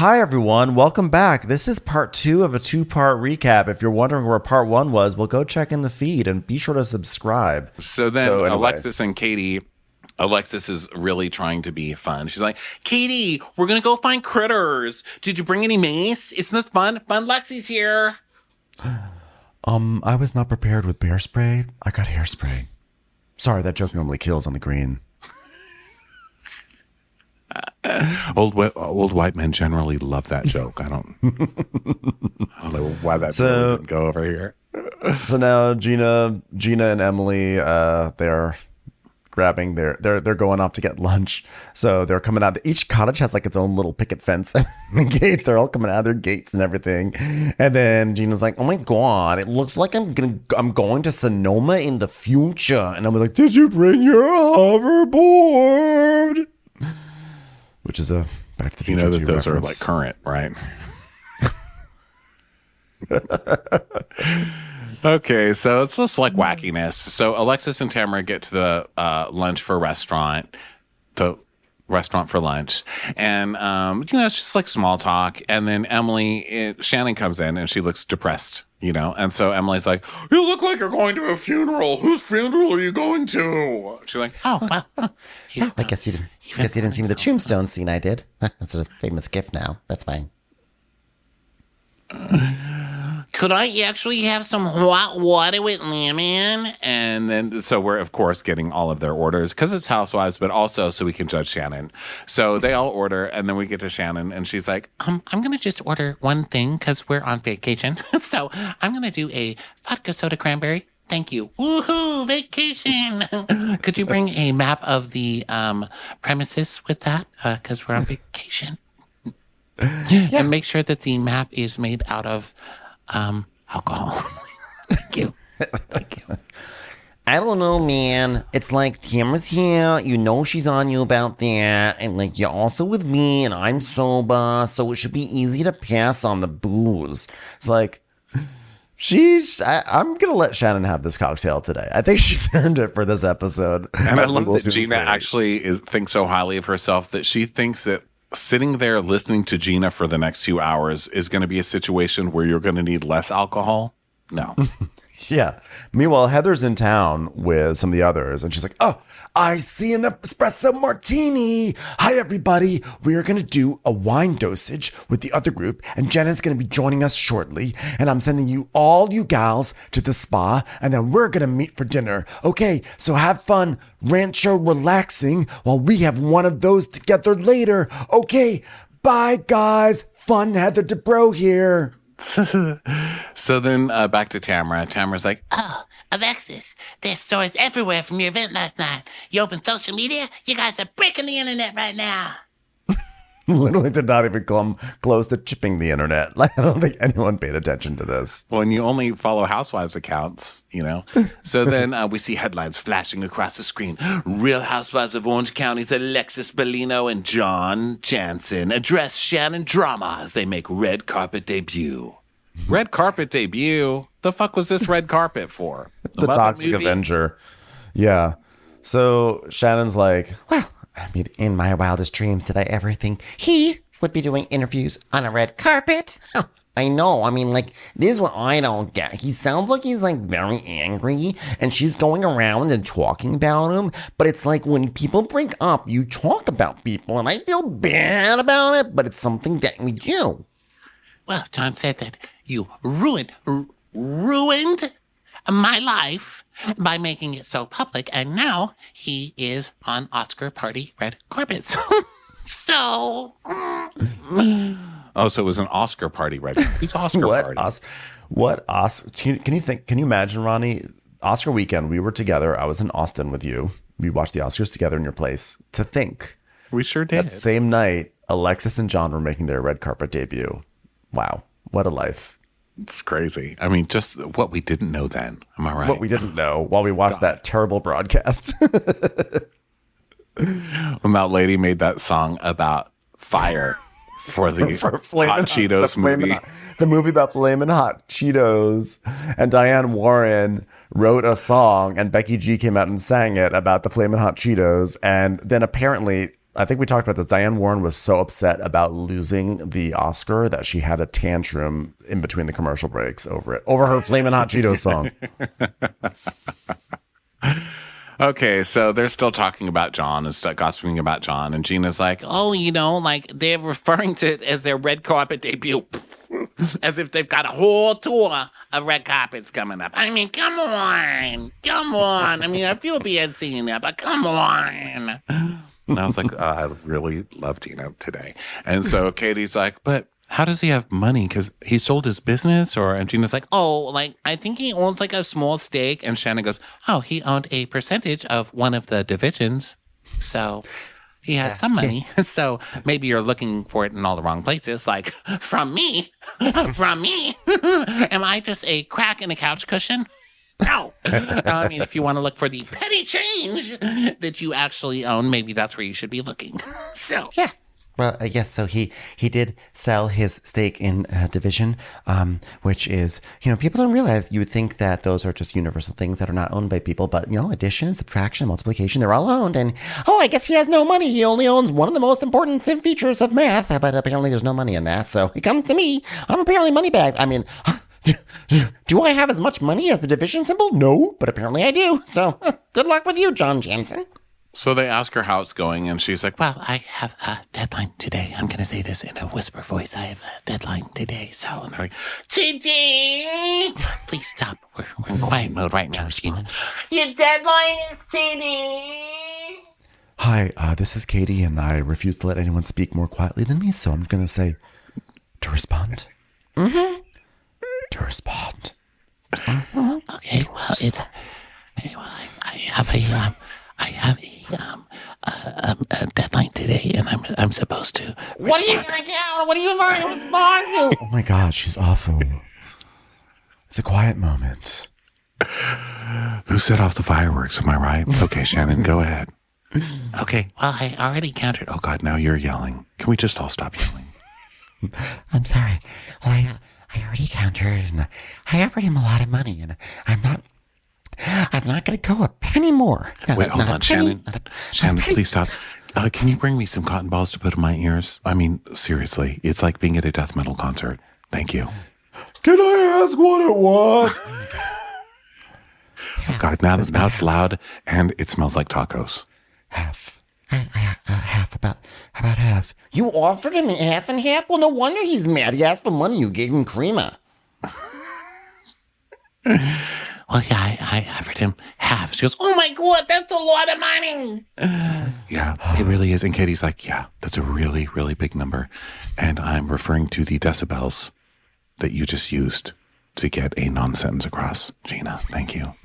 Hi, everyone. Welcome back. This is part 2 of a 2-part recap. If you're wondering where part 1 was, well, go check in the feed and be sure to subscribe. So Alexis and Katie, Alexis is really trying to be fun. She's like, Katie, we're going to go find critters. Did you bring any mace? Isn't this fun? Fun Lexi's here. I was not prepared with bear spray. I got hairspray. Sorry, that joke normally kills on the green. Old white men generally love that joke. I don't know why that didn't go over here. So now Gina and Emily, they're grabbing they're going off to get lunch. So they're coming out. Each cottage has like its own little picket fence and gates. They're all coming out of their gates and everything. And then Gina's like, "Oh my god, it looks like I'm going to Sonoma in the future." And I was like, "Did you bring your hoverboard?" Which is a Back to the Future. You know that those reference. are like current, right? Okay, so it's just like wackiness. So Alexis and Tamara get to the lunch for restaurant, the restaurant for lunch, and it's just like small talk. And then Shannon comes in and she looks depressed, and so Emily's like, "You look like you're going to a funeral. Whose funeral are you going to?" She's like, "Oh, well, I guess you didn't see me the tombstone scene I did. That's a famous gift now. That's fine." Could I actually have some hot water with lemon? And then, so we're, of course, getting all of their orders because it's Housewives, but also so we can judge Shannon. So they all order, and then we get to Shannon, and she's like, I'm going to just order one thing because we're on vacation. So I'm going to do a vodka soda cranberry. Thank you. Woohoo, vacation. Could you bring a map of the premises with that? Because we're on vacation. Yeah. And make sure that the map is made out of alcohol. Thank you. I don't know, man. It's like Tamara's here. She's on you about that. And like, you're also with me and I'm sober. So it should be easy to pass on the booze. It's like, I'm going to let Shannon have this cocktail today. I think she's earned it for this episode. And I love that Gina actually thinks so highly of herself that she thinks that sitting there listening to Gina for the next 2 hours is going to be a situation where you're going to need less alcohol. No. Yeah. Meanwhile, Heather's in town with some of the others, and she's like, "Oh, I see an espresso martini. Hi, everybody. We're going to do a wine dosage with the other group, and Jenna's going to be joining us shortly. And I'm sending you gals to the spa, and then we're going to meet for dinner. Okay, so have fun rancho relaxing while we have one of those together later. Okay, bye, guys. Fun Heather DeBro here." So then back to Tamara. Tamara's like, "Oh, Alexis, there's stories everywhere from your event last night. You open social media, you guys are breaking the internet right now." Literally did not even come close to chipping the internet. Like, I don't think anyone paid attention to this. Well, and you only follow Housewives accounts, So then we see headlines flashing across the screen. Real Housewives of Orange County's Alexis Bellino and John Jansen address Shannon drama as they make red carpet debut. Red carpet debut? The fuck was this red carpet for? The Toxic movie? Avenger. Yeah. So Shannon's like, "Well, I mean, in my wildest dreams did I ever think he would be doing interviews on a red carpet? Oh, I know. I mean, like, this is what I don't get. He sounds like he's, like, very angry, and she's going around and talking about him, but it's like when people break up, you talk about people, and I feel bad about it, but it's something that we do." Well, John said that you ruined my life by making it so public, and now he is on Oscar party red carpets. So, Oh, so it was an Oscar party, right? Who's Oscar party? What Oscar? Can you imagine, Ronnie? Oscar weekend, we were together. I was in Austin with you. We watched the Oscars together in your place. To think, we sure did. That same night, Alexis and John were making their red carpet debut. Wow, what a life. It's crazy. I mean, just what we didn't know then. Am I right? What we didn't know while we watched that terrible broadcast. When that lady made that song about fire for the Hot Cheetos movie. The movie about Flamin' Hot Cheetos. And Diane Warren wrote a song, and Becky G came out and sang it about the Flamin' Hot Cheetos. And then apparently I think we talked about this. Diane Warren was so upset about losing the Oscar that she had a tantrum in between the commercial breaks over her Flamin' Hot Cheetos song. Okay, so they're still talking about John and gossiping about John. And Gina's like, Oh, like they're referring to it as their red carpet debut. As if they've got a whole tour of red carpets coming up. I mean, come on. Come on. I mean, I feel bad seeing that, but come on. and I was like, I really love Gina today. And so Katie's like, but how does he have money? Because he sold his business? And Gina's like, Oh, I think he owns a small stake. and Shannon goes, Oh, he owned a percentage of one of the divisions. So he has some money. So maybe you're looking for it in all the wrong places. Like, from me? From me? Am I just a crack in a couch cushion? No. I mean, if you want to look for the petty change that you actually own, maybe that's where you should be looking. So, Yeah. Well, yes, so he did sell his stake in Division, which is, people don't realize. You would think that those are just universal things that are not owned by people, but, addition, subtraction, multiplication, they're all owned. And, I guess he has no money. He only owns one of the most important features of math, but apparently there's no money in that. So he comes to me. I'm apparently moneybags. I mean, do I have as much money as the Division symbol? No, but apparently I do. So good luck with you, John Jansen. so they ask her how it's going. And she's like, well, I have a deadline today. I'm going to say this in a whisper voice. I have a deadline today. So, and they're like, today. Please stop. We're in quiet mode right now. Your deadline is today. Hi, this is Katie, and I refuse to let anyone speak more quietly than me, so I'm going to say, to respond. Mm-hmm. To respond. Okay, well, I have a deadline today, and I'm supposed to. What are you going to do? What are you going to respond to? Oh my God, she's awful. It's a quiet moment. who set off the fireworks? Am I right? Okay, Shannon, go ahead. Okay, well, I already counted. Oh, God, now you're yelling. Can we just all stop yelling? I'm sorry. Well, I already counted, and I offered him a lot of money, and I'm not going to go a penny more. Wait, hold on, Shannon. Shannon, penny. please stop. Can you bring me some cotton balls to put in my ears? I mean, seriously, it's like being at a death metal concert. Thank you. Can I ask what it was? Oh, God, now it's loud, and it smells like tacos. Half. Half, about half. You offered him half and half? Well, no wonder he's mad. He asked for money. You gave him creamer. Well, yeah, I offered him half. She goes, oh my God, that's a lot of money. Yeah, it really is. And Katie's like, yeah, that's a really, really big number. And I'm referring to the decibels that you just used to get a non-sentence across. Gina, thank you.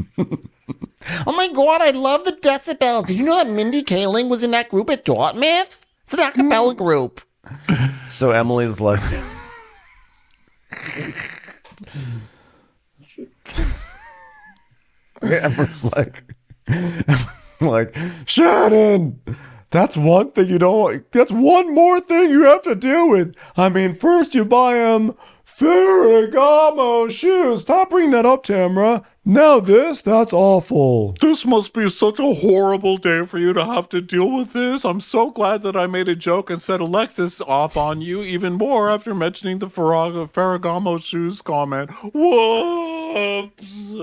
Oh my God, I love the decibels. Did you know that Mindy Kaling was in that group at Dartmouth? It's an a cappella group. So Emily's like... Emma's like, Shannon, that's one thing you don't. That's one more thing you have to deal with. I mean, first you buy him Ferragamo shoes. Stop bringing that up, Tamara. Now that's awful. This must be such a horrible day for you to have to deal with this. I'm so glad that I made a joke and set Alexis off on you even more after mentioning the Ferragamo shoes comment. Whoops.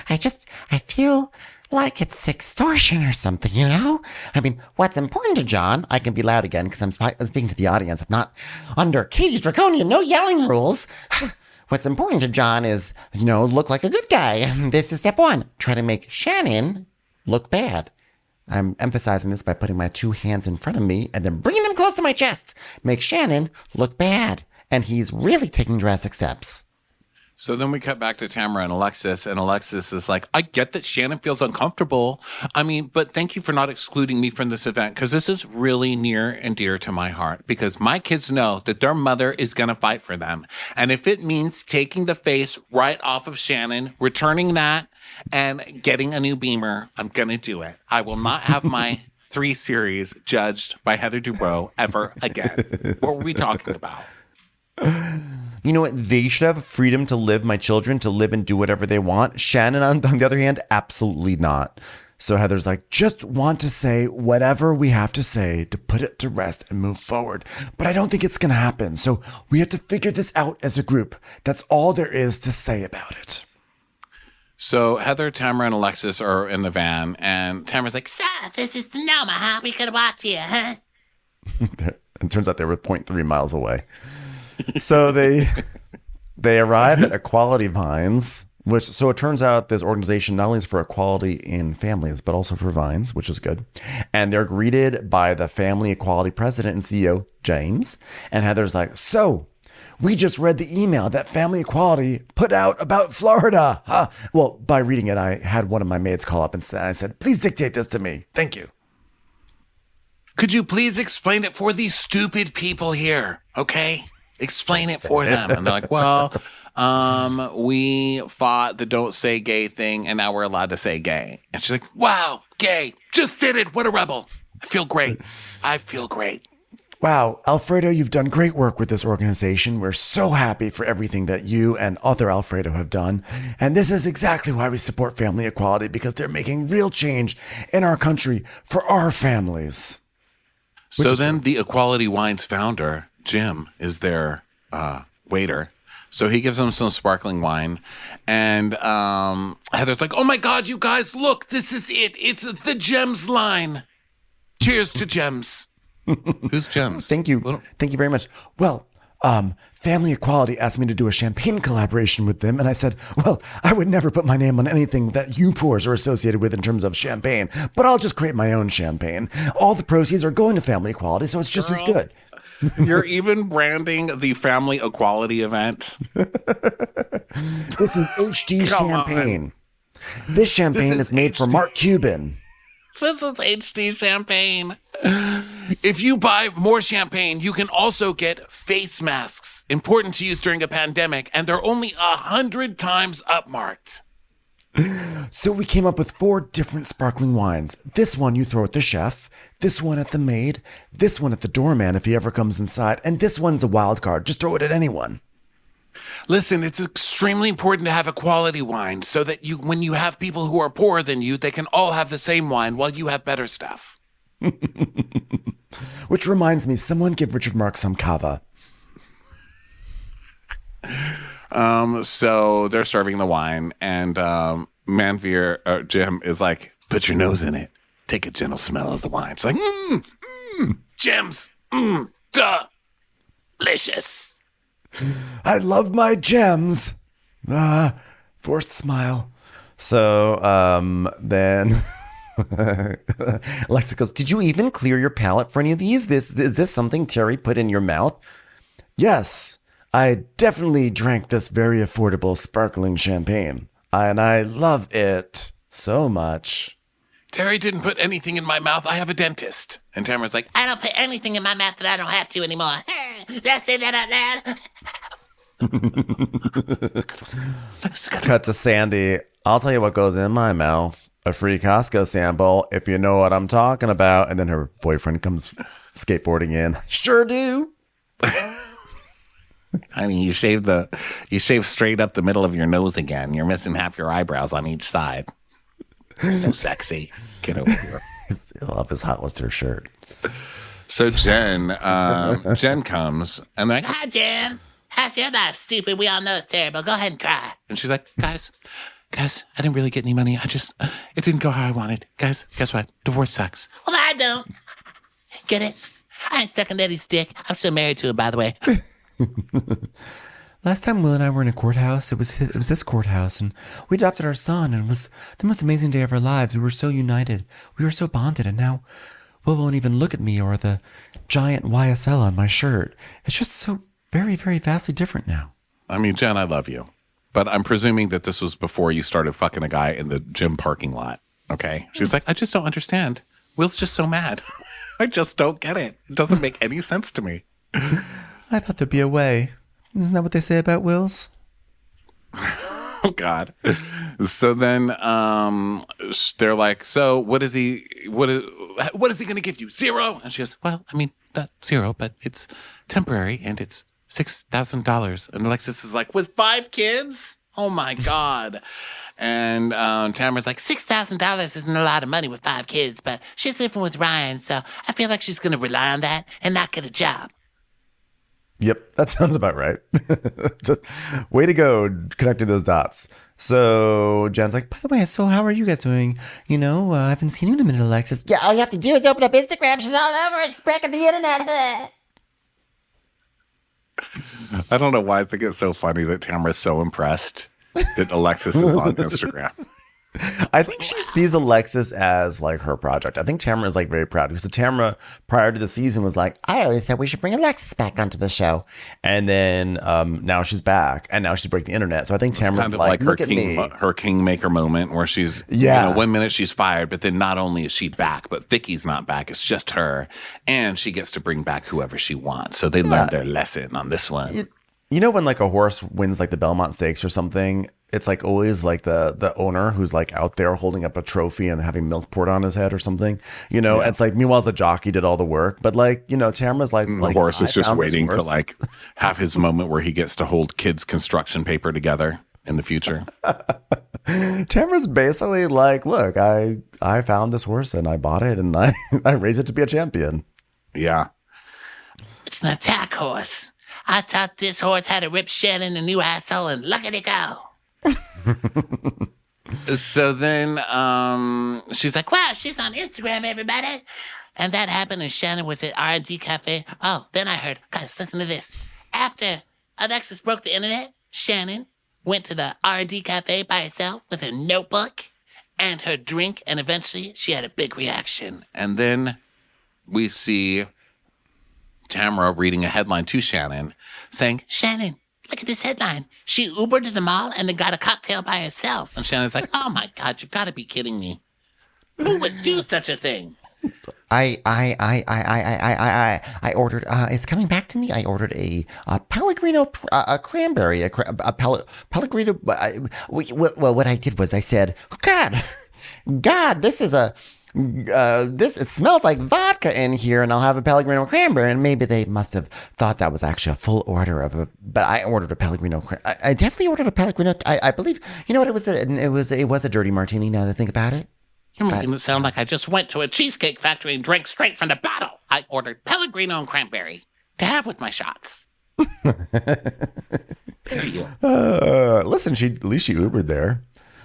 I feel like it's extortion or something, you know? I mean, what's important to John, I can be loud again because I'm speaking to the audience. I'm not under Katie's draconian no yelling rules. What's important to John is, look like a good guy. And this is step one. Try to make Shannon look bad. I'm emphasizing this by putting my two hands in front of me and then bringing them close to my chest. Make Shannon look bad. And he's really taking drastic steps. So then we cut back to Tamara and Alexis is like, I get that Shannon feels uncomfortable. I mean, but thank you for not excluding me from this event, because this is really near and dear to my heart, because my kids know that their mother is going to fight for them. And if it means taking the face right off of Shannon, returning that, and getting a new Beamer, I'm going to do it. I will not have my 3 series judged by Heather Dubrow ever again. What were we talking about? You know what? They should have freedom to live, my children, to live and do whatever they want. Shannon, on the other hand, absolutely not. So Heather's like, just want to say whatever we have to say to put it to rest and move forward. But I don't think it's going to happen. So we have to figure this out as a group. That's all there is to say about it. So Heather, Tamara, and Alexis are in the van, and Tamara's like, So, this is Sonoma, huh? We could watch here, huh? It turns out they were 0.3 miles away. So they arrive at Equality Vines, so it turns out this organization not only is for equality in families, but also for vines, which is good. And they're greeted by the family equality president and CEO, James. And Heather's like, so we just read the email that Family Equality put out about Florida. Huh? Well, by reading it, I had one of my maids call up and I said, please dictate this to me. Thank you. could you please explain it for these stupid people here? Okay? Explain it for them. And they're like, well, we fought the don't say gay thing, and now we're allowed to say gay. And she's like, wow, gay. Just did it. What a rebel. I feel great. I feel great. Wow, Alfredo, you've done great work with this organization. We're so happy for everything that you and other Alfredo have done. And this is exactly why we support family equality, because they're making real change in our country for our families. So then the Equality Wines founder, Jim, is their waiter. So he gives them some sparkling wine. And Heather's like, oh my God, you guys, look, this is it. It's the Gems line. Cheers to Gems. Who's Gems? Thank you. Thank you very much. Well, Family Equality asked me to do a champagne collaboration with them. And I said, well, I would never put my name on anything that you poors are associated with in terms of champagne, but I'll just create my own champagne. All the proceeds are going to Family Equality, so it's just as good. You're even branding the Family Equality event. This is HD champagne. This champagne is made for Mark Cuban. This is HD champagne. If you buy more champagne, you can also get face masks, important to use during a pandemic, and they're only 100 times upmarked. So we came up with 4 different sparkling wines. This one you throw at the chef, this one at the maid, this one at the doorman if he ever comes inside, and this one's a wild card. Just throw it at anyone. Listen, it's extremely important to have a quality wine so that when you have people who are poorer than you, they can all have the same wine while you have better stuff. Which reminds me, someone give Richard Mark some cava. So they're serving the wine, and Jim is like, put your nose in it. Take a gentle smell of the wine. It's like, Gems, delicious. I love my gems. Forced smile. So then Alexa goes, did you even clear your palate for any of these? Is this something Terry put in your mouth? Yes, I definitely drank this very affordable sparkling champagne. And I love it so much. Terry didn't put anything in my mouth. I have a dentist. And Tamara's like, I don't put anything in my mouth that I don't have to anymore. Did I say that out loud? Cut to Sandy. I'll tell you what goes in my mouth. A free Costco sample, if you know what I'm talking about. And then her boyfriend comes skateboarding in. Sure do. honey, you shaved straight up the middle of your nose again. You're missing half your eyebrows on each side. So sexy. Get over here. I love his hot lister shirt. So Jen comes, and they're like, Hi, Jen. How's your life, stupid? We all know it's terrible. Go ahead and cry. and she's like, guys, I didn't really get any money. It didn't go how I wanted. Guys, guess what? Divorce sucks. Well, I don't. Get it? I ain't sucking Eddie's dick. I'm still married to her, by the way. Last time Will and I were in a courthouse, it was this courthouse, and we adopted our son, and it was the most amazing day of our lives. We were so united. We were so bonded, and now Will won't even look at me or the giant YSL on my shirt. It's just so very, very vastly different now. I mean, Jen, I love you, but I'm presuming that this was before you started fucking a guy in the gym parking lot, okay? She's like, I just don't understand. Will's just so mad. I just don't get it. It doesn't make any sense to me. I thought there'd be a way. Isn't that what they say about wills? Oh, God. So then they're like, so what is he going to give you? 0? And she goes, well, I mean, not 0, but it's temporary and it's $6,000. And Alexis is like, with 5 kids? Oh my God. And Tamara's like, $6,000 isn't a lot of money with 5 kids, but she's living with Ryan, so I feel like she's going to rely on that and not get a job. Yep, that sounds about right. Way to go connecting those dots. So Jen's like, by the way, so how are you guys doing? You know, I haven't seen you in a minute, Alexis. Yeah, all you have to do is open up Instagram. She's all over it, spreading the internet. I don't know why I think it's so funny that Tamara's so impressed that Alexis is on Instagram. I think she sees Alexis as like her project. I think Tamara is like very proud because Tamara prior to the season was like, I always said we should bring Alexis back onto the show. and then now she's back and now she's breaking the internet. So I think Tamara's Kind of like, like look at me. her kingmaker moment where she's, Yeah. you know, 1 minute she's fired, but then not only is she back, but Vicky's not back. It's just her. And she gets to bring back whoever she wants. So they learned their lesson on this one. You know when like a horse wins like the Belmont Stakes or something, it's like always like the owner who's like out there holding up a trophy and having milk poured on his head or something. You know, it's like meanwhile the jockey did all the work, but like you know Tamara's like The horse is just found this waiting to horse. like have his moment where he gets to hold kids' construction paper together in the future. Tamara's basically like, look, I found this horse and I bought it and I I raised it to be a champion. Yeah. It's an attack horse. I taught this horse how to rip Shannon a new asshole, and look at it go. So then She's like, wow, she's on Instagram, everybody. And that happened, and Shannon was at R&D Cafe. Oh, then I heard, guys, listen to this. After Alexis broke the internet, Shannon went to the R&D Cafe by herself with her notebook and her drink, and eventually she had a big reaction. and then we see Tamara reading a headline to Shannon saying, Shannon, look at this headline. She Ubered to the mall and then got a cocktail by herself. and Shannon's like, Oh my God, you've got to be kidding me. Who would do such a thing? I ordered. It's coming back to me. I ordered a Pellegrino cranberry, Pellegrino. Well, what I did was I said, God, this is a. It smells like vodka in here, and I'll have a Pellegrino cranberry. And maybe they must have thought that was actually a full order of but I ordered a Pellegrino. I definitely ordered a Pellegrino. I believe. You know what it was? It was a dirty martini. Now that I think about it. You're making it sound like I just went to a cheesecake factory and drank straight from the bottle. I ordered Pellegrino and cranberry to have with my shots. Listen, at least she Ubered there.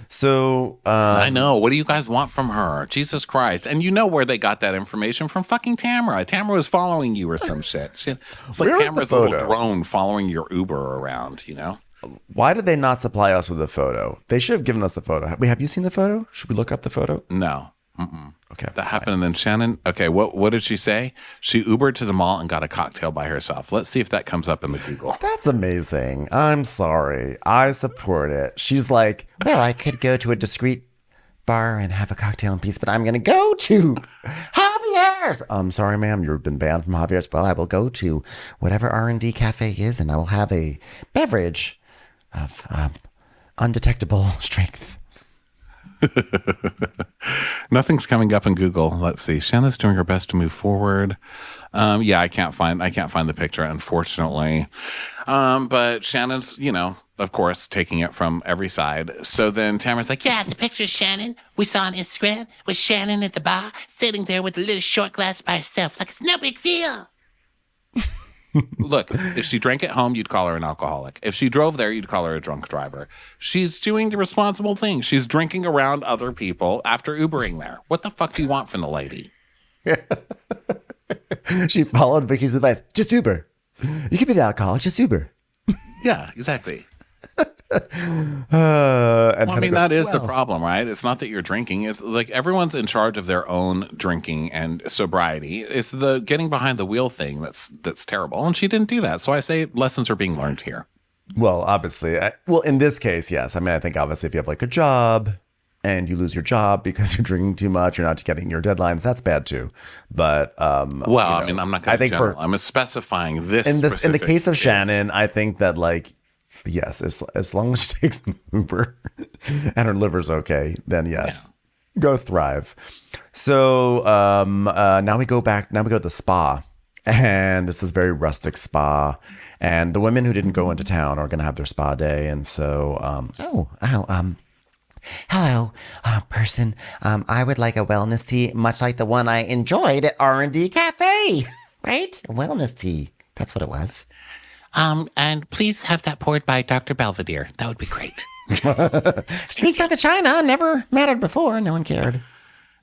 So I know. What do you guys want from her? Jesus Christ. And you know where they got that information from? Fucking Tamara. Tamara was following you or some shit. It's like Where was the Tamara's little photo? drone following your Uber around, you know? why did they not supply us with a photo? They should have given us the photo. Have you seen the photo? Should we look up the photo? No. Mm-mm. Okay. That happened. And then Shannon, okay, what did she say? She Ubered to the mall and got a cocktail by herself. Let's see if that comes up in the Google. That's amazing. I'm sorry. I support it. She's like, Well, I could go to a discreet bar and have a cocktail in peace, but I'm going to go to Javier's. I'm sorry, ma'am. You've been banned from Javier's. Well, I will go to whatever R&D cafe is, and I will have a beverage of undetectable strength. Nothing's coming up in Google. Let's see. Shannon's doing her best to move forward. Yeah, I can't find the picture, unfortunately. But Shannon's, of course, taking it from every side. So then Tamara's like, Yeah, the picture of Shannon we saw on Instagram was Shannon at the bar, sitting there with a little short glass by herself, like it's no big deal. look, if she drank at home, you'd call her an alcoholic. If she drove there, you'd call her a drunk driver. She's doing the responsible thing. She's drinking around other people after Ubering there. What the fuck do you want from the lady? she followed Vicky's advice. Just Uber. You can be the alcoholic. Just Uber. Yeah, exactly. And Well, I mean, that is the problem, right? It's not that you're drinking. It's like everyone's in charge of their own drinking and sobriety. It's the getting behind the wheel thing that's terrible. And she didn't do that. So I say lessons are being learned here. Well, obviously. In this case, yes. I mean, I think obviously if you have like a job and you lose your job because you're drinking too much, you're not getting your deadlines, that's bad too. But Well, I mean, I'm not going to general. I'm specifying this in the specific case of case. Shannon, I think that like yes, as long as she takes an Uber and her liver's okay, then yes, go thrive. So now we go back. Now we go to the spa, And it's this very rustic spa. And the women who didn't go into town are going to have their spa day. And so, Hello, person. I would like a wellness tea, much like the one I enjoyed at R&D Cafe. Right? A wellness tea. That's what it was. And please have that poured by Dr. Belvedere. That would be great. Streaks out to China never mattered before. No one cared.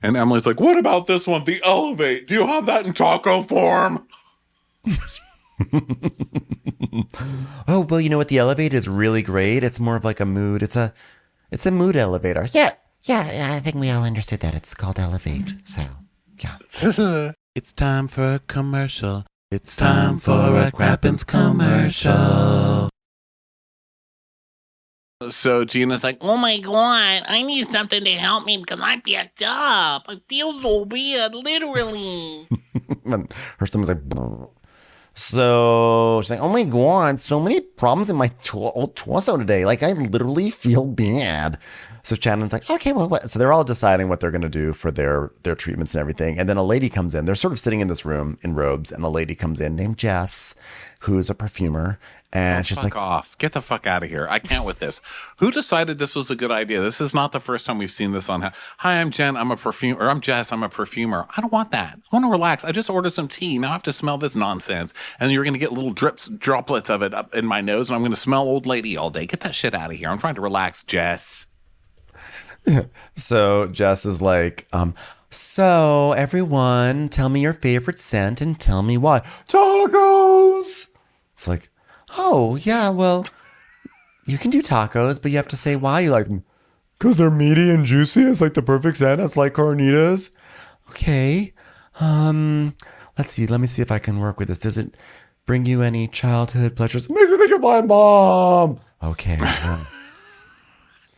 And Emily's like, what about this one? The Elevate. Do you have that in taco form? oh, well, you know what? The Elevate is really great. It's more of like a mood. It's a mood elevator. Yeah, I think we all understood that. It's called Elevate. So, yeah. It's time for a commercial. It's time for a Crappens commercial. So Gina's like, Oh my God, I need something to help me because I'm packed up. I feel so bad, literally. And her stomach's like, brr. So she's like, oh my God, so many problems in my torso today. Like, I literally feel bad. So Shannon's like, okay, well, what? So they're all deciding what they're going to do for their treatments and everything. And then a lady comes in. They're sort of sitting in this room in robes. And a lady comes in named Jess, who's a perfumer. And she's like, off. Get the fuck out of here. I can't with this. Who decided this was a good idea? This is not the first time we've seen this on. Hi, I'm Jen. I'm a perfumer. Or I'm Jess. I'm a perfumer. I don't want that. I want to relax. I just ordered some tea. Now I have to smell this nonsense. And you're going to get little droplets of it up in my nose. And I'm going to smell old lady all day. Get that shit out of here. I'm trying to relax, Jess. So Jess is like, so everyone, tell me your favorite scent and tell me why. Tacos! It's like, oh, yeah, well, you can do tacos, but you have to say why you like them. Because they're meaty and juicy. It's like the perfect scent. It's like carnitas. Okay. Let's see. Let me see if I can work with this. Does it bring you any childhood pleasures? It makes me think of my mom. Okay.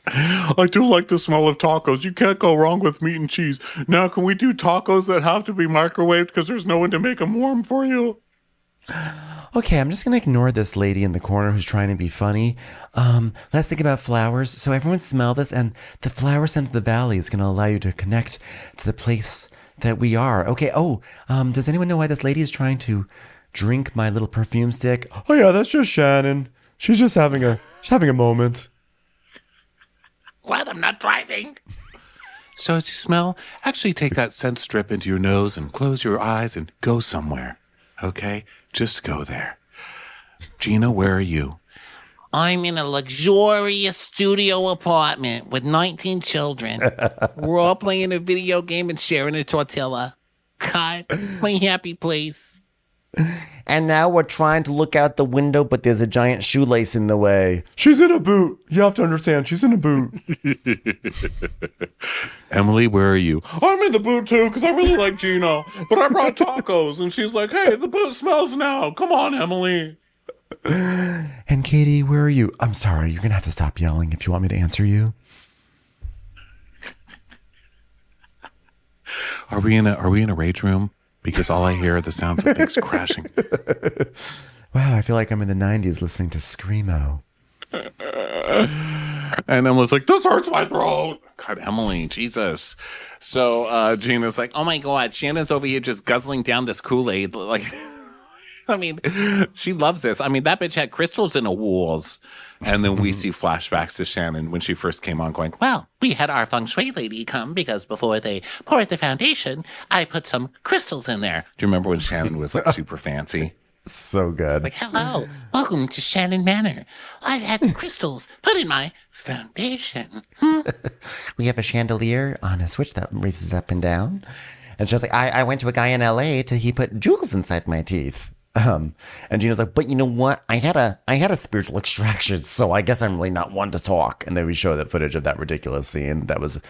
I do like the smell of tacos. You can't go wrong with meat and cheese. Now, can we do tacos that have to be microwaved because there's no one to make them warm for you? Okay, I'm just going to ignore this lady in the corner who's trying to be funny. Let's think about flowers. So everyone smell this, and the flower scent of the valley is going to allow you to connect to the place that we are. Okay, does anyone know why this lady is trying to drink my little perfume stick? Oh yeah, that's just Shannon. She's just having a moment. Glad I'm not driving. So as you smell, actually take that scent strip into your nose and close your eyes and go somewhere. Okay? Just go there. Gina, where are you? I'm in a luxurious studio apartment with 19 children. We're all playing a video game and sharing a tortilla. God, it's my happy place. And now we're trying to look out the window, but there's a giant shoelace in the way. She's in a boot. You have to understand, she's in a boot. Emily, where are you? I'm in the boot too, because I really like Gina. But I brought tacos, and she's like, hey, the boot smells now. Come on, Emily. And Katie, where are you? I'm sorry, you're going to have to stop yelling if you want me to answer you. Are we in a rage room? Because all I hear are the sounds of things crashing. Wow, I feel like I'm in the 90s listening to Screamo. And Emily's like, this hurts my throat. God, Emily, Jesus. So Gina's like, oh my God, Shannon's over here just guzzling down this Kool-Aid. Like, I mean, she loves this. I mean, that bitch had crystals in the walls. And then we see flashbacks to Shannon when she first came on going, well, we had our feng shui lady come because before they poured the foundation, I put some crystals in there. do you remember when Shannon was like super fancy? So good. Like, hello, welcome to Shannon Manor. I've had crystals put in my foundation. We have a chandelier on a switch that raises it up and down. And she was like, I went to a guy in LA he put jewels inside my teeth. And Gina's like, but you know what? I had a spiritual extraction, so I guess I'm really not one to talk. And then we show that footage of that ridiculous scene. That was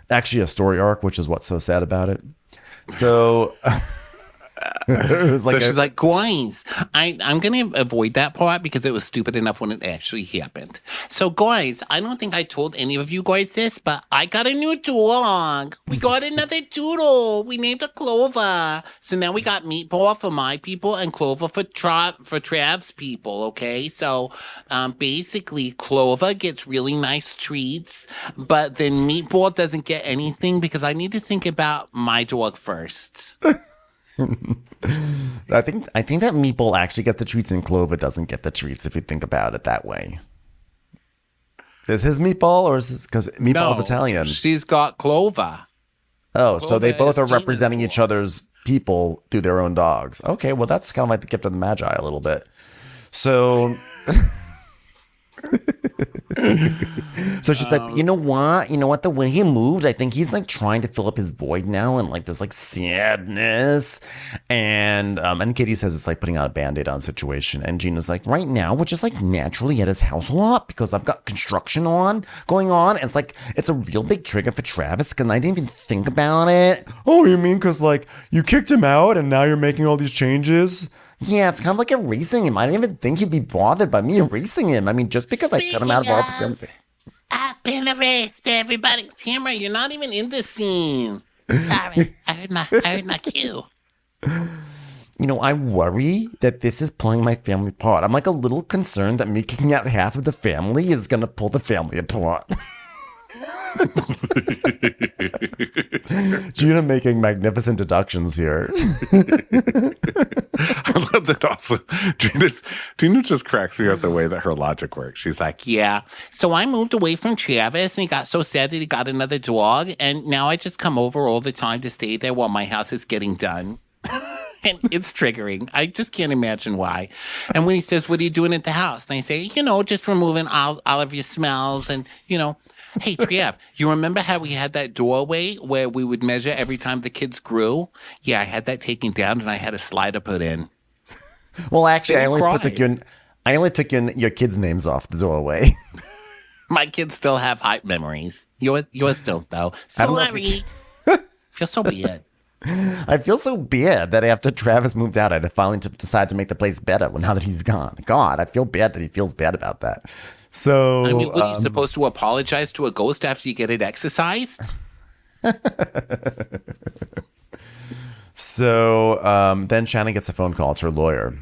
actually a story arc, which is what's so sad about it. So it was like so she's like, guys, I'm going to avoid that part because it was stupid enough when it actually happened. So guys, I don't think I told any of you guys this, but I got a new dog. We got another doodle. We named her Clover. So now we got Meatball for my people and Clover for Trav's people, okay? So basically, Clover gets really nice treats, but then Meatball doesn't get anything because I need to think about my dog first. I think that Meatball actually gets the treats and Clover doesn't get the treats if you think about it that way. Is his Meatball or is because Meatball's Italian? She's got Clover. Oh, so they Clover both are is Gina's representing each dog. other's people through their own dogs. Okay, well that's kind of like the gift of the Magi a little bit. So so she's like, you know what? When he moved, I think he's like trying to fill up his void now, and like there's like sadness, and Katie says it's like putting out a band-aid on the situation, and Gina's like, right now we're just like naturally at his house a lot because I've got construction going on, and it's a real big trigger for Travis because I didn't even think about it. Oh, you mean because like you kicked him out and now you're making all these changes? Yeah, it's kind of like erasing him. I didn't even think he'd be bothered by me erasing him. I mean, just because I cut him out of all the film. I've been erased, everybody. Tamara, you're not even in the scene. Sorry, I heard my cue. I worry that this is pulling my family apart. I'm like a little concerned that me kicking out half of the family is going to pull the family apart. Gina making magnificent deductions here. I love that also. Gina just cracks me up the way that her logic works. She's like, Yeah. So I moved away from Travis and he got so sad that he got another dog. And now I just come over all the time to stay there while my house is getting done. And it's triggering. I just can't imagine why. And when he says, what are you doing at the house? And I say, just removing all of your smells and, Hey, Trev, you remember how we had that doorway where we would measure every time the kids grew? Yeah, I had that taken down and I had a slider put in. Well, actually, I only took your kids' names off the doorway. My kids still have hype memories. Yours don't, though. I don't know if Sorry. Feel so bad. I feel so bad that after Travis moved out, I had to finally decide to make the place better now that he's gone. God, I feel bad that he feels bad about that. So, I mean, what, are you supposed to apologize to a ghost after you get it exercised? So then Shannon gets a phone call. It's her lawyer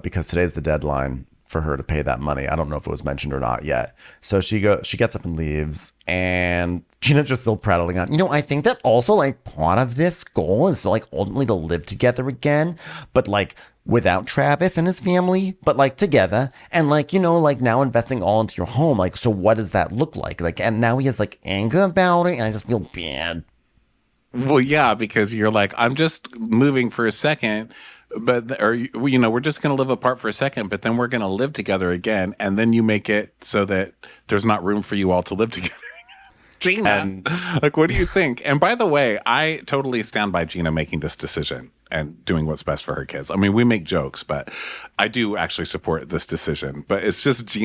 because today's the deadline for her to pay that money. I don't know if it was mentioned or not yet. So she gets up and leaves, and Gina's just still prattling on. I think that also like part of this goal is like ultimately to live together again, but like without Travis and his family, but like together, and like like now investing all into your home. Like, so what does that look like? Like, and now he has like anger about it, and I just feel bad. well, yeah, because you're like, I'm just moving for a second, we're just going to live apart for a second, but then we're going to live together again. And then you make it so that there's not room for you all to live together. Gina, and, like, what do you think? And by the way, I totally stand by Gina making this decision and doing what's best for her kids. I mean, we make jokes, but I do actually support this decision. But it's just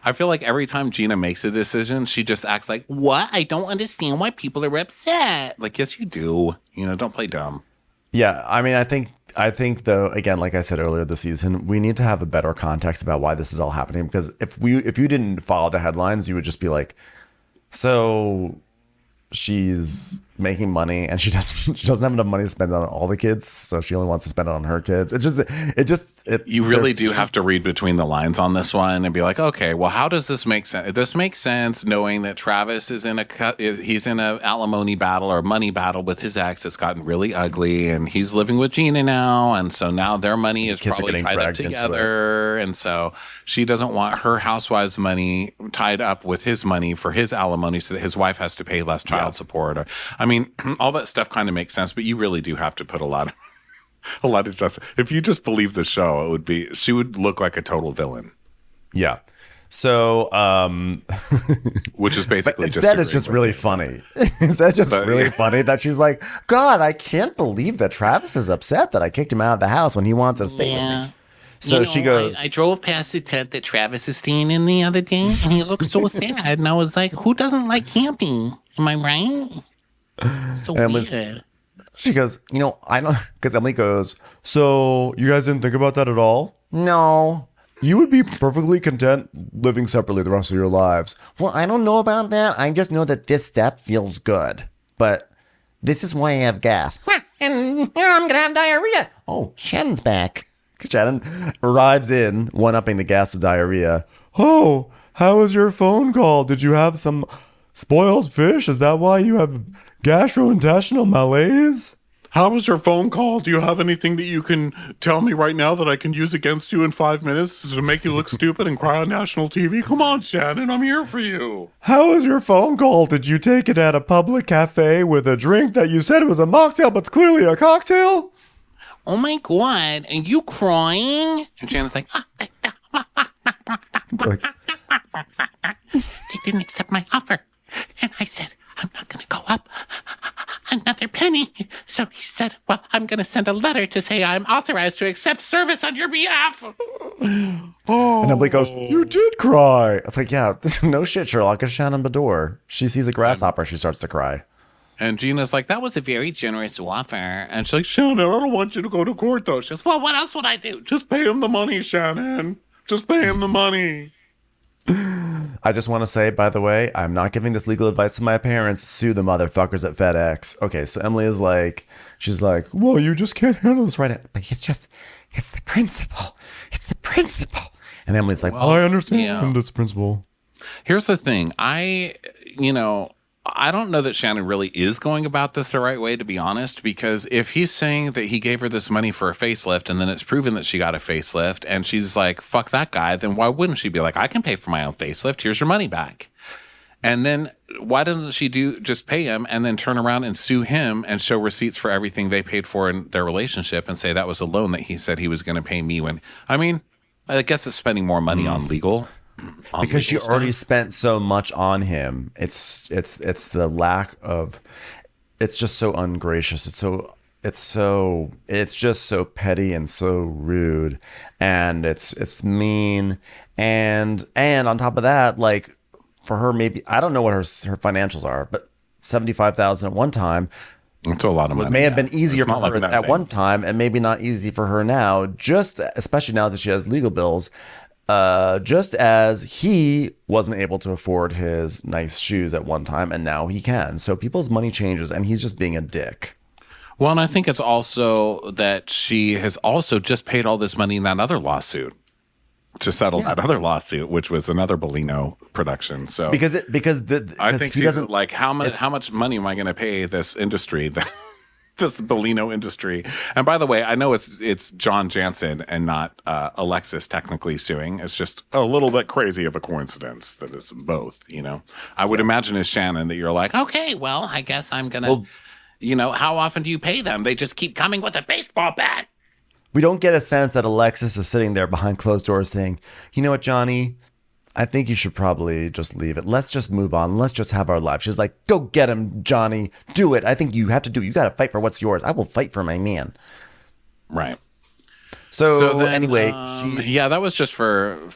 I feel like every time Gina makes a decision, she just acts like, What? I don't understand why people are upset. like, yes, you do. Don't play dumb. Yeah, I mean, I think though, again, like I said earlier this season, we need to have a better context about why this is all happening. Because if you didn't follow the headlines, you would just be like, so she's making money and she doesn't have enough money to spend on all the kids, so she only wants to spend it on her kids. You really do have to read between the lines on this one and be like, okay, well, how does this make sense? This makes sense knowing that Travis is he's in a alimony battle or money battle with his ex. It's gotten really ugly, and he's living with Gina now, and so now their money is probably tied up together, and so she doesn't want her housewife's money tied up with his money for his alimony, so that his wife has to pay less child support. I mean, all that stuff kind of makes sense, but you really do have to put a lot of justice. If you just believe the show, she would look like a total villain. Yeah. So, which is basically instead it's just really funny. Instead, just really funny that she's like, God, I can't believe that Travis is upset that I kicked him out of the house when he wants to stay with me. So she goes, I drove past the tent that Travis is staying in the other day, and he looked so sad. And I was like, who doesn't like camping? Am I right? So weird. She goes, I don't, because Emily goes, so you guys didn't think about that at all? No. You would be perfectly content living separately the rest of your lives. Well, I don't know about that. I just know that this step feels good. But this is why I have gas. And I'm going to have diarrhea. Oh, Shannon's back. Shannon arrives in, one-upping the gas with diarrhea. Oh, how was your phone call? Did you have some spoiled fish? Is that why you have gastrointestinal malaise? How was your phone call? Do you have anything that you can tell me right now that I can use against you in 5 minutes to make you look stupid and cry on national TV? Come on, Shannon, I'm here for you. How was your phone call? Did you take it at a public cafe with a drink that you said was a mocktail, but it's clearly a cocktail? Oh my God, are you crying? And Shannon's like, Like, they didn't accept my offer. And I said, I'm not going to go up another penny. So he said, well, I'm going to send a letter to say I'm authorized to accept service on your behalf. and Emily goes, you did cry. It's like, yeah, no shit, Sherlock. It's Shannon Bador. She sees a grasshopper. She starts to cry. And Gina's like, that was a very generous offer. And she's like, Shannon, I don't want you to go to court, though. She goes, well, what else would I do? Just pay him the money, Shannon. Just pay him the money. I just want to say, by the way, I'm not giving this legal advice to my parents. Sue the motherfuckers at FedEx. Okay, so Emily is like, she's like, well, you just can't handle this right now. But it's the principle. It's the principle. And Emily's like, well, I understand this principle. Here's the thing. I don't know that Shannon really is going about this the right way, to be honest, because if he's saying that he gave her this money for a facelift and then it's proven that she got a facelift and she's like, fuck that guy, then why wouldn't she be like, I can pay for my own facelift. Here's your money back. And then why doesn't she just pay him and then turn around and sue him and show receipts for everything they paid for in their relationship and say that was a loan that he said he was going to pay me when, I guess it's spending more money on legal. Because she already spent so much on him. It's the lack of, it's just so ungracious. It's just so petty and so rude, and it's mean, and on top of that, like, for her, maybe, I don't know what her financials are, but 75,000 at one time. It's a lot of money. It may have been easier for her like at one time, and maybe not easy for her now. Just especially now that she has legal bills. Just as he wasn't able to afford his nice shoes at one time, and now he can. So people's money changes, and he's just being a dick. Well, and I think it's also that she has also just paid all this money in that other lawsuit to settle that other lawsuit, which was another Bellino production. So I think he doesn't like, how much money am I going to pay this industry? This Bellino industry. And by the way, I know it's John Jansen and not Alexis technically suing. It's just a little bit crazy of a coincidence that it's both, I would imagine as Shannon that you're like, Okay, well, I guess I'm going to, how often do you pay them? They just keep coming with a baseball bat. we don't get a sense that Alexis is sitting there behind closed doors saying, you know what, Johnny, I think you should probably just leave it. Let's just move on. Let's just have our life. She's like, go get him, Johnny. Do it. I think you have to do it. You got to fight for what's yours. I will fight for my man. right. So then, anyway, that was just for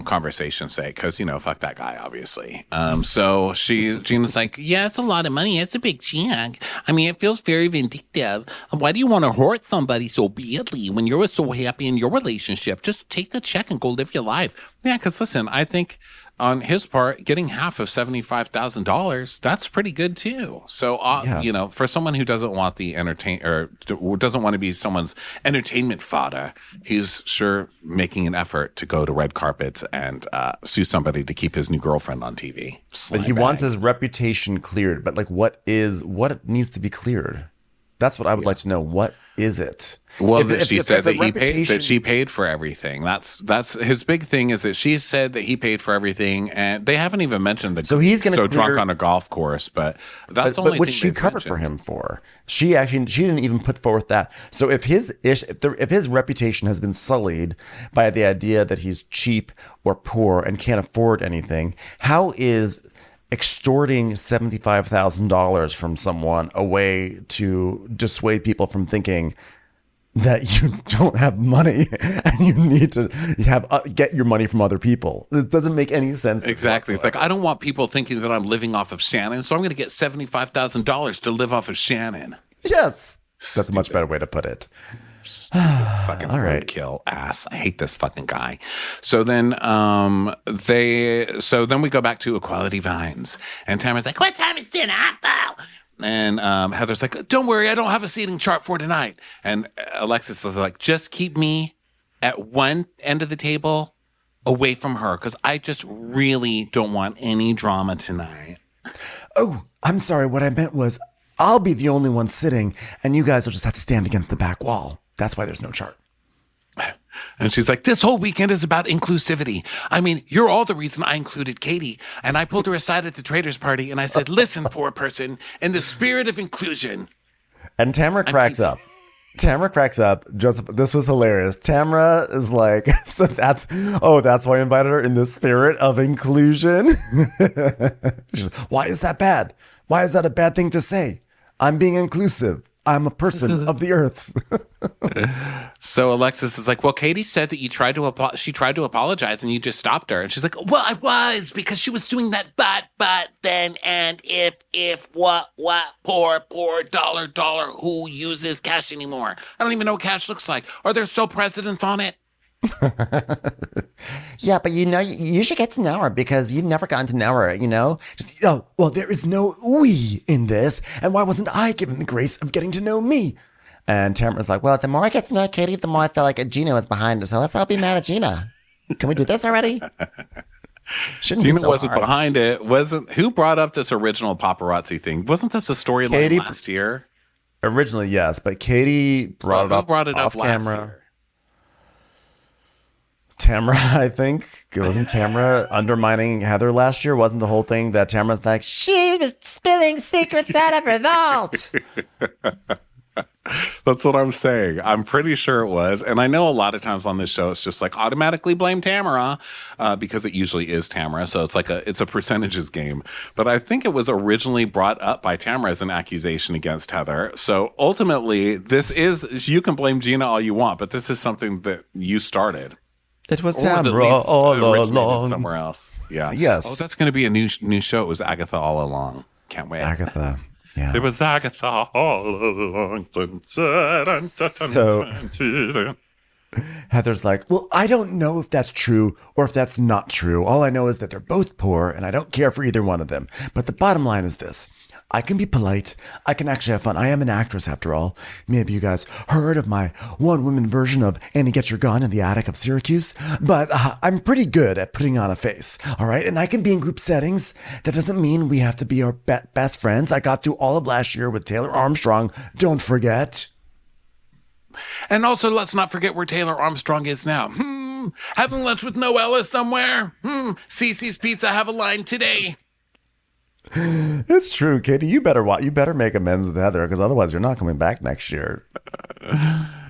conversation's sake, because fuck that guy, obviously. So Gina's like, Yeah, it's a lot of money. It's a big check. It feels very vindictive. Why do you want to hurt somebody so badly when you're so happy in your relationship? Just take the check and go live your life. yeah, because listen, I think on his part, getting half of $75,000, that's pretty good too. So for someone who doesn't want doesn't want to be someone's entertainment fodder, he's sure making an effort to go to red carpets and sue somebody to keep his new girlfriend on TV. but he wants his reputation cleared. But like, what needs to be cleared? That's what I would like to know. What is it? Well, she said that she paid for everything. That's his big thing, is that she said that he paid for everything, and they haven't even mentioned that. So he's going to drunk on a golf course, but that's the only what thing she covered for him for. She didn't even put forth that. So if his reputation has been sullied by the idea that he's cheap or poor and can't afford anything, how is extorting $75,000 from someone a way to dissuade people from thinking that you don't have money and you need to get your money from other people? It doesn't make any sense. Exactly. It's like, I don't want people thinking that I'm living off of Shannon, so I'm going to get $75,000 to live off of Shannon. Yes. That's a much better way to put it. Fucking All right. roadkill ass. I hate this fucking guy. So then we go back to Equality Vines, and Tamara's like, What time is dinner, Apple? and Heather's like, don't worry, I don't have a seating chart for tonight. And Alexis is like, just keep me at one end of the table away from her, because I just really don't want any drama tonight. Oh, I'm sorry. What I meant was, I'll be the only one sitting, and you guys will just have to stand against the back wall. That's why there's no chart. And she's like, this whole weekend is about inclusivity. I mean, you're all the reason I included Katie. And I pulled her aside at the traders party and I said, listen, poor person, in the spirit of inclusion. And Tamara cracks up. Tamara cracks up. Joseph, this was hilarious. Tamara is like, so that's why I invited her in the spirit of inclusion. She's like, why is that bad? Why is that a bad thing to say? I'm being inclusive. I'm a person of the earth. So Alexis is like, well, Katie said that she tried to apologize and you just stopped her. And she's like, well, I was, because she was doing that but then and if what poor dollar who uses cash anymore. I don't even know what cash looks like. Are there still presidents on it? Yeah, but you should get to know her because you've never gotten to know her, Just, oh, well, there is no we in this. And why wasn't I given the grace of getting to know me? And Tamara's like, well, the more I get to know Katie, the more I feel like Gina was behind her. So let's all be mad at Gina. Can we do this already? Shouldn't be Gina so wasn't hard. behind it. Who brought up this original paparazzi thing? Wasn't this a storyline Katie- last year? Originally, yes, but Katie brought Who it up brought it off up last camera. year? Tamara, I think. It wasn't Tamara undermining Heather last year. Wasn't the whole thing that Tamara's like, She was spilling secrets out of her vault. That's what I'm saying. I'm pretty sure it was. And I know a lot of times on this show, it's just like automatically blame Tamara because it usually is Tamara. So it's a percentages game. But I think it was originally brought up by Tamara as an accusation against Heather. So ultimately, you can blame Gina all you want, but this is something that you started. it was Or was it at Tamara least all originated along. somewhere else. Yeah. Yes. Oh, that's going to be a new show. It was Agatha all along. Can't wait. Agatha. Yeah. It was Agatha all along. So Heather's like, well, I don't know if that's true or if that's not true. All I know is that they're both poor and I don't care for either one of them. But the bottom line is this. I can be polite. I can actually have fun. I am an actress after all. Maybe you guys heard of my one-woman version of Annie Get Your Gun in the attic of Syracuse, but I'm pretty good at putting on a face, all right? And I can be in group settings. That doesn't mean we have to be our best friends. I got through all of last year with Taylor Armstrong. Don't forget. And also, let's not forget where Taylor Armstrong is now. Having lunch with Noella somewhere? Cece's Pizza have a line today. It's true, Katie. You better make amends with Heather because otherwise you're not coming back next year.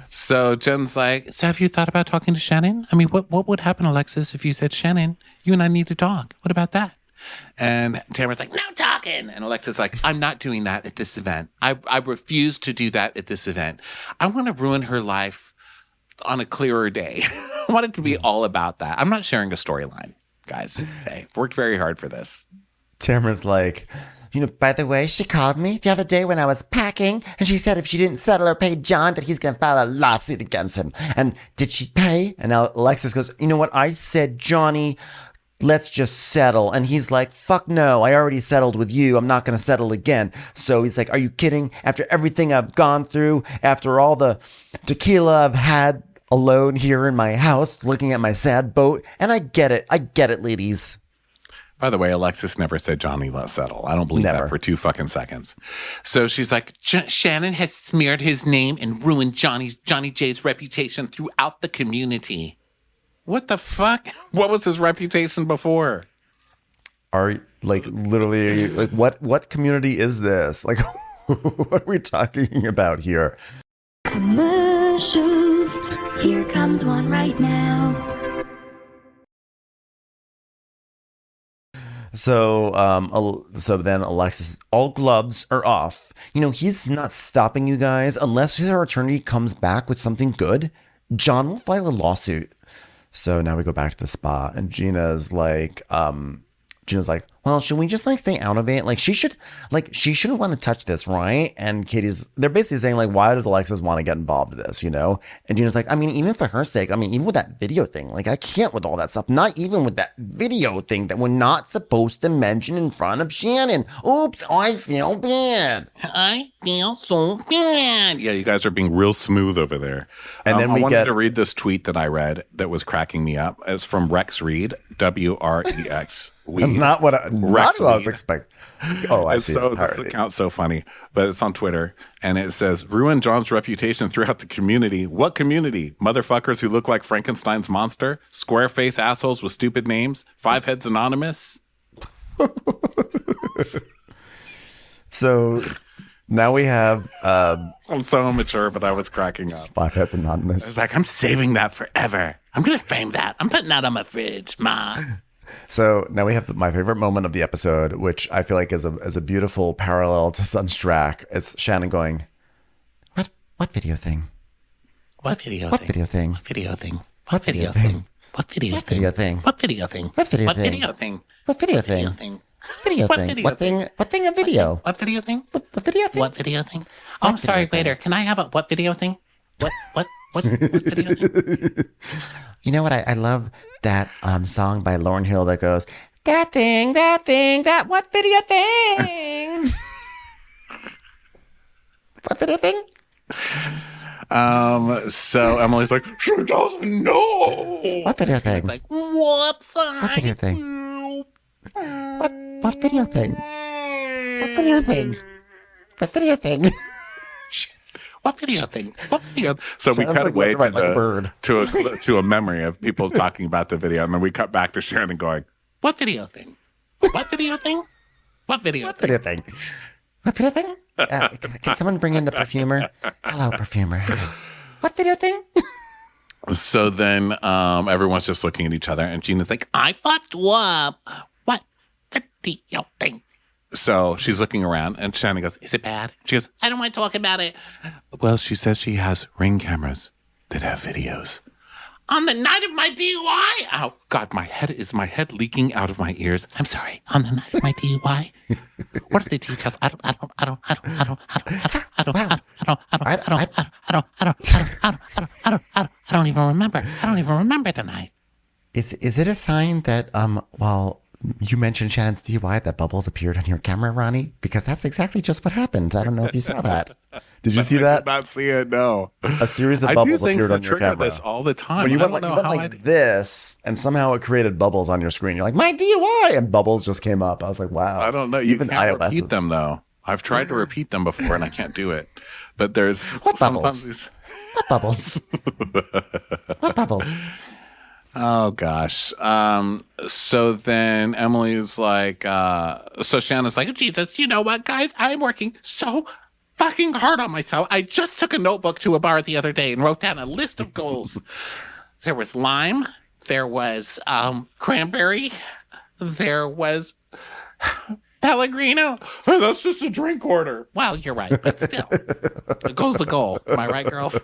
So Jen's like, so have you thought about talking to Shannon? I mean, what would happen, Alexis, if you said, Shannon, you and I need to talk? What about that? And Tamara's like, no talking. And Alexis is like, I'm not doing that at this event. I refuse to do that at this event. I want to ruin her life on a clearer day. I want it to be all about that. I'm not sharing a storyline, guys. Hey, I've worked very hard for this. Tamara's like, By the way, she called me the other day when I was packing, and she said if she didn't settle or pay John, that he's going to file a lawsuit against him. And did she pay? And now Alexis goes, you know what? I said, Johnny, let's just settle. And he's like, fuck no, I already settled with you. I'm not going to settle again. So he's like, are you kidding? After everything I've gone through, after all the tequila I've had alone here in my house, looking at my sad boat, and I get it, ladies. By the way, Alexis never said Johnny, let's settle. I don't believe Never. that for 2 fucking seconds. So she's like, Shannon has smeared his name and ruined Johnny J's reputation throughout the community. What the fuck? What was his reputation before? Literally, what community is this? Like, what are we talking about here? Commercials. Here comes one right now. So then Alexis, all gloves are off. He's not stopping you guys unless her attorney comes back with something good. John will file a lawsuit. So now we go back to the spa, and Gina's like, well, should we just stay out of it? She shouldn't want to touch this, right? And they're basically saying why does Alexis want to get involved in this, And Gina's like, I mean, even for her sake, even with that video thing, I can't with all that stuff. Not even with that video thing that we're not supposed to mention in front of Shannon. Oops, I feel bad. I feel so bad. Yeah, you guys are being real smooth over there. And then I we wanted get to read this tweet that I read that was cracking me up. It's from Rex Reed, WREX. Weed. not what Not what I was Rexweed. expecting. Oh, I It's see. so, this Parody. account's so funny, but it's on Twitter, and it says, ruin John's reputation throughout the community. What community? Motherfuckers who look like Frankenstein's monster? Square face assholes with stupid names? Five Heads Anonymous? So now we have I'm so immature, but I was cracking up. Five Heads Anonymous. It's like, I'm saving that forever. I'm going to frame that. I'm putting that on my fridge, Ma. So now we have my favorite moment of the episode, which I feel like is a beautiful parallel to Sunstrack. It's Shannon going, What video thing? What video What thing? video thing? What video thing? What video thing? What video What thing? video thing? What video thing? What video What thing? video thing? What video Video thing? thing? Video What thing? video What thing? What thing of video? What video thing? What video thing? What video thing? Oh, I'm What sorry, video thing? waiter. Can I have a what video thing? What video thing? You know what? I love that song by Lauryn Hill that goes, that thing, that what video thing? What video thing? So Emily's like, she doesn't know. What video thing? Like, whoops. What video thing? What video thing? What video thing? What video thing? What video thing? What video? So we Sounds cut like away left and right, like a bird. to a memory of people talking about the video, and then we cut back to Shannon going, What video thing? What video thing? What video What thing? video thing? What video thing? Can someone bring in the perfumer? Hello, perfumer. Hello. What video thing? So then everyone's just looking at each other, and Gina's like, I fucked up. What video thing? so she's looking around, and Shannon goes, is it bad? She goes, I don't want to talk about it. well, she says she has Ring cameras that have videos. On the night of my DUI. Oh God, my head leaking out of my ears. I'm sorry. On the night of my DUI. What are the details? I don't even remember. I don't even remember the night. Is it a sign that while you mentioned Shannon's DUI that bubbles appeared on your camera, Ronnie? Because that's exactly just what happened. I don't know if you saw that. Did you see I that? did not see it. No, A series of I do bubbles things appeared that on your trigger camera. this all the time. When you I went don't like, know you went how like this, and somehow it created bubbles on your screen. You're like, my DUI, and bubbles just came up. I was like, wow. I don't know. You Even can't iOS repeat is- them though. I've tried to repeat them before and I can't do it. But there's What bubbles? sometimes these. What bubbles? What bubbles? Oh gosh. So then Emily's like, so Shannon's like, Jesus, you know what, guys? I'm working so fucking hard on myself. I just took a notebook to a bar the other day and wrote down a list of goals. There was lime. There was cranberry. There was Pellegrino. hey, that's just a drink order. Well, you're right, but still. The goal's the goal. Am I right, girls?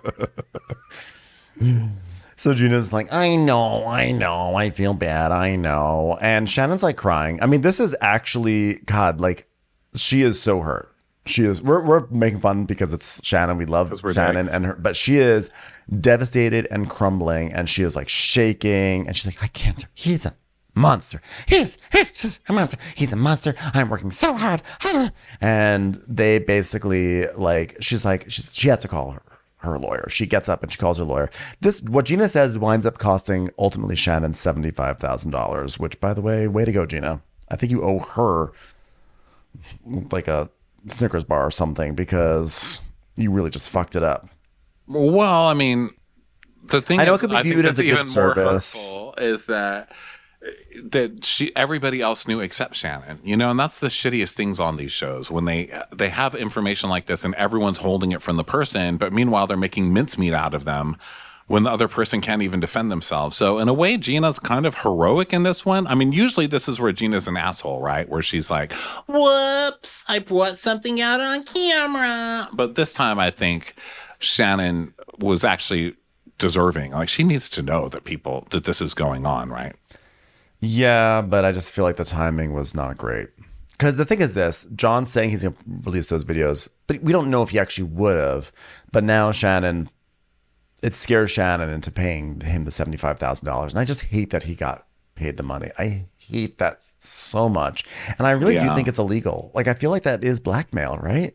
So Gina's like, I know, I feel bad, I know. And Shannon's like crying. I mean, this is actually, God, like, she is so hurt. She is, we're making fun because it's Shannon. We love we're Shannon dicks. and her, but she is devastated and crumbling, and she is like shaking, and she's like, I can't, he's a monster. He's just a monster. He's a monster. I'm working so hard. And they basically like, she's like, she has to call her lawyer. She gets up and she calls her lawyer. This, what Gina says, winds up costing ultimately Shannon $75,000, which, by the way, way to go, Gina. I think you owe her like a Snickers bar or something because you really just fucked it up. Well, I mean, the thing I know is, it could be I think viewed as that's a good even more service. hurtful is that everybody else knew except Shannon, you know, and that's the shittiest things on these shows when they have information like this and everyone's holding it from the person, but meanwhile they're making mincemeat out of them when the other person can't even defend themselves. So in a way, Gina's kind of heroic in this one. I mean, usually this is where Gina's an asshole, right? Where she's like, Whoops, I brought something out on camera. but this time I think Shannon was actually deserving. Like she needs to know that this is going on, right? Yeah, but I just feel like the timing was not great. Because the thing is this, John's saying he's going to release those videos, but we don't know if he actually would have. But now Shannon, it scares Shannon into paying him the $75,000. And I just hate that he got paid the money. I hate that so much. And I really do Yeah. think it's illegal. Like, I feel like that is blackmail, right?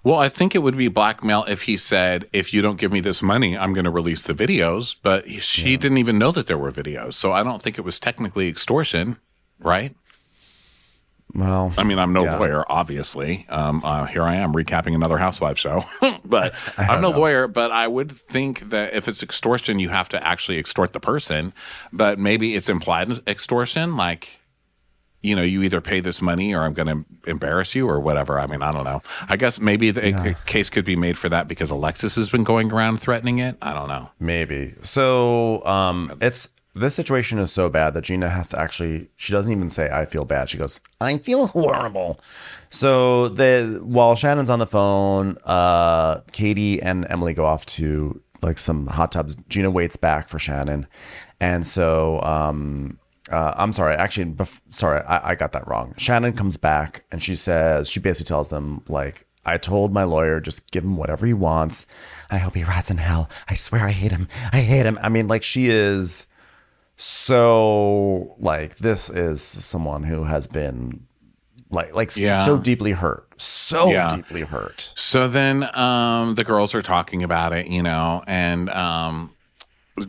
Well, I think it would be blackmail if he said, if you don't give me this money, I'm going to release the videos. But she didn't even know that there were videos. So I don't think it was technically extortion, right? Well, I mean, I'm no yeah. lawyer, obviously. Here I am recapping another Housewives show, but I'm no lawyer. But I would think that if it's extortion, you have to actually extort the person. But maybe it's implied extortion, like, you know, you either pay this money or I'm going to embarrass you or whatever. I mean, I don't know. I guess maybe a case could be made for that because Alexis has been going around threatening it. I don't know. Maybe. So this situation is so bad that Gina has to actually, she doesn't even say, I feel bad. She goes, I feel horrible. So while Shannon's on the phone, Katie and Emily go off to like some hot tubs. Gina waits back for Shannon. And so, I'm sorry. Actually, I got that wrong. Shannon comes back and she basically tells them, like, I told my lawyer, just give him whatever he wants. I hope he rots in hell. I swear I hate him. I hate him. I mean, like, she is so, like, this is someone who has been so deeply hurt. Deeply hurt. So then the girls are talking about it, you know, and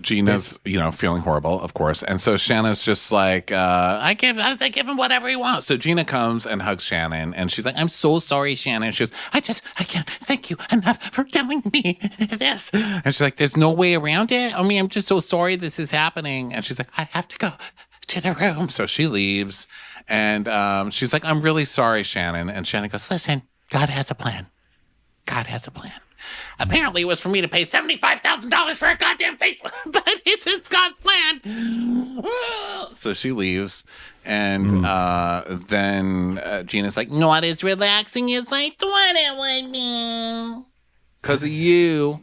Gina's, you know, feeling horrible, of course. And so Shannon's just like, I give him whatever he wants. So Gina comes and hugs Shannon and she's like, I'm so sorry, Shannon. She goes, I can't thank you enough for telling me this. And she's like, there's no way around it. I mean, I'm just so sorry this is happening. And she's like, I have to go to the room. So she leaves and she's like, I'm really sorry, Shannon. And Shannon goes, listen, God has a plan. God has a plan. Apparently, it was for me to pay $75,000 for a goddamn face, but it's God's plan. So she leaves, and then Gina's like, "Not as relaxing as I thought it would be, because of you."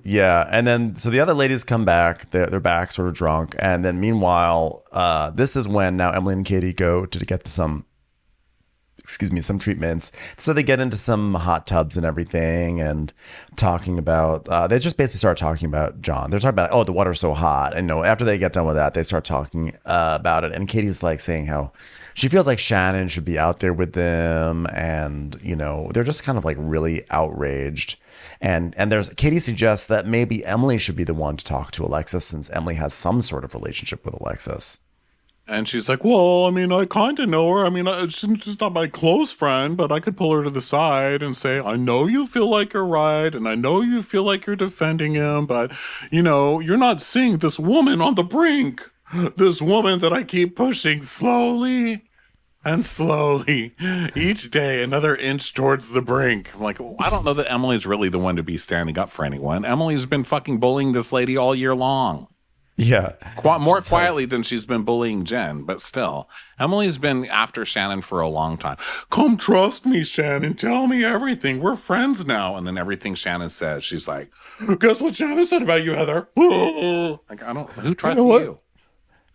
Yeah, and then so the other ladies come back. They're back, sort of drunk, and then meanwhile, this is when now Emily and Katie go to get some treatments. So they get into some hot tubs and everything and talking about, they just basically start talking about John. They're talking about, oh, the water's so hot. And after they get done with that, they start talking about it. And Katie's like saying how she feels like Shannon should be out there with them. And, you know, they're just kind of like really outraged. And Katie suggests that maybe Emily should be the one to talk to Alexis since Emily has some sort of relationship with Alexis. And she's like, well, I mean, I kind of know her. I mean, she's not my close friend, but I could pull her to the side and say, I know you feel like you're right, and I know you feel like you're defending him, but, you know, you're not seeing this woman on the brink. This woman that I keep pushing slowly and slowly. Each day, another inch towards the brink. I'm like, I don't know that Emily's really the one to be standing up for anyone. Emily's been fucking bullying this lady all year long. Yeah. More quietly than she's been bullying Jen, but still. Emily's been after Shannon for a long time. Come trust me, Shannon. Tell me everything. We're friends now. And then everything Shannon says, she's like, guess what Shannon said about you, Heather? Like, who trusts you?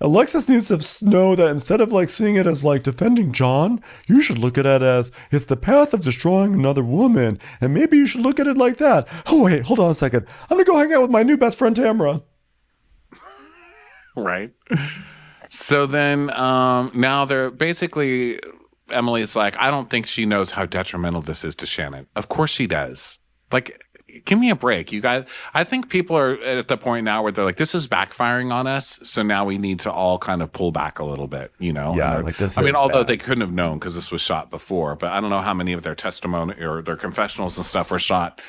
Alexis needs to know that instead of like seeing it as like defending John, you should look at it as it's the path of destroying another woman. And maybe you should look at it like that. Oh, wait, hold on a second. I'm going to go hang out with my new best friend, Tamara. Right. So then now they're basically, Emily's like, I don't think she knows how detrimental this is to Shannon. Of course she does. Like, give me a break, you guys. I think people are at the point now where they're like, this is backfiring on us. So now we need to all kind of pull back a little bit, you know? Yeah, like this. I mean, although they couldn't have known because this was shot before, but I don't know how many of their testimony or their confessionals and stuff were shot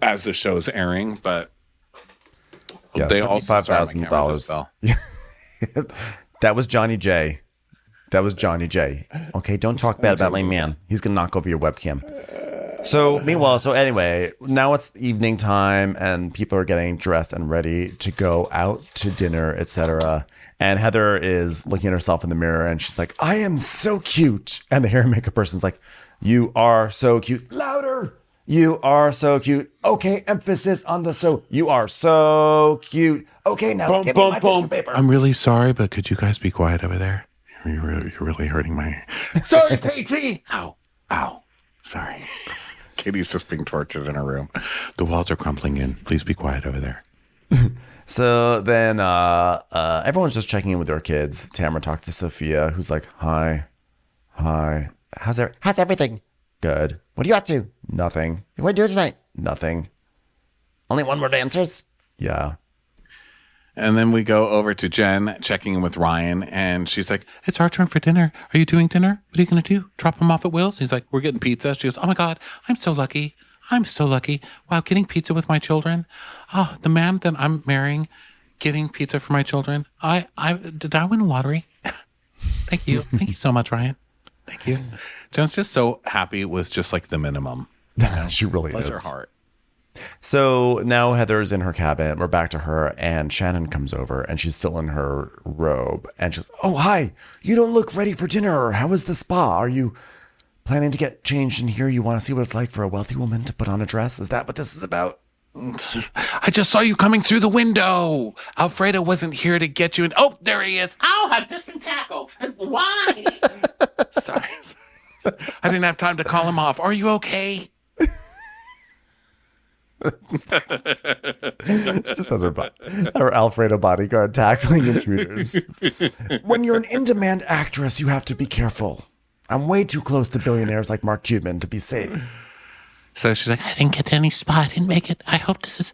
as the show's airing, but yeah, they also $5,000. That was Johnny J. Okay, don't talk bad about my man. He's gonna knock over your webcam. So anyway, now it's evening time and people are getting dressed and ready to go out to dinner, etc. And Heather is looking at herself in the mirror and she's like, I am so cute. And the hair and makeup person's like, you are so cute. Louder. You are so cute. Okay, emphasis on the so. You are so cute. Okay, now give me my tissue paper. I'm really sorry, but could you guys be quiet over there? You're really hurting my... Sorry, Katie! Ow. Sorry. Katie's just being tortured in her room. The walls are crumbling in. Please be quiet over there. So then everyone's just checking in with their kids. Tamara talks to Sophia, who's like, Hi. How's everything? Good. What are you up to? Nothing. What are you doing tonight? Nothing. Only one word answers? Yeah. And then we go over to Jen checking in with Ryan, and she's like, "It's our turn for dinner. Are you doing dinner? What are you going to do? Drop him off at Will's?" He's like, "We're getting pizza." She goes, "Oh my God, I'm so lucky. I'm so lucky. Wow, getting pizza with my children. Oh, the man that I'm marrying, getting pizza for my children. Did I win the lottery?" Thank you. Thank you so much, Ryan. Thank you. Jen's just so happy with just like the minimum. She really Bless is. her heart. So now Heather's in her cabin. We're back to her, and Shannon comes over, and she's still in her robe. And she's, "Oh, hi. You don't look ready for dinner. How was the spa? Are you planning to get changed in here? You want to see what it's like for a wealthy woman to put on a dress? Is that what this is about?" I just saw you coming through the window. Alfredo wasn't here to get you. Oh, there he is. Oh, I've just been tackled. Why? Sorry. I didn't have time to call him off. Are you okay? Just has her Alfredo bodyguard tackling intruders. When you're an in-demand actress, you have to be careful. I'm way too close to billionaires like Mark Cuban to be safe. So she's like, I didn't get to any spa. I didn't make it. I hope it's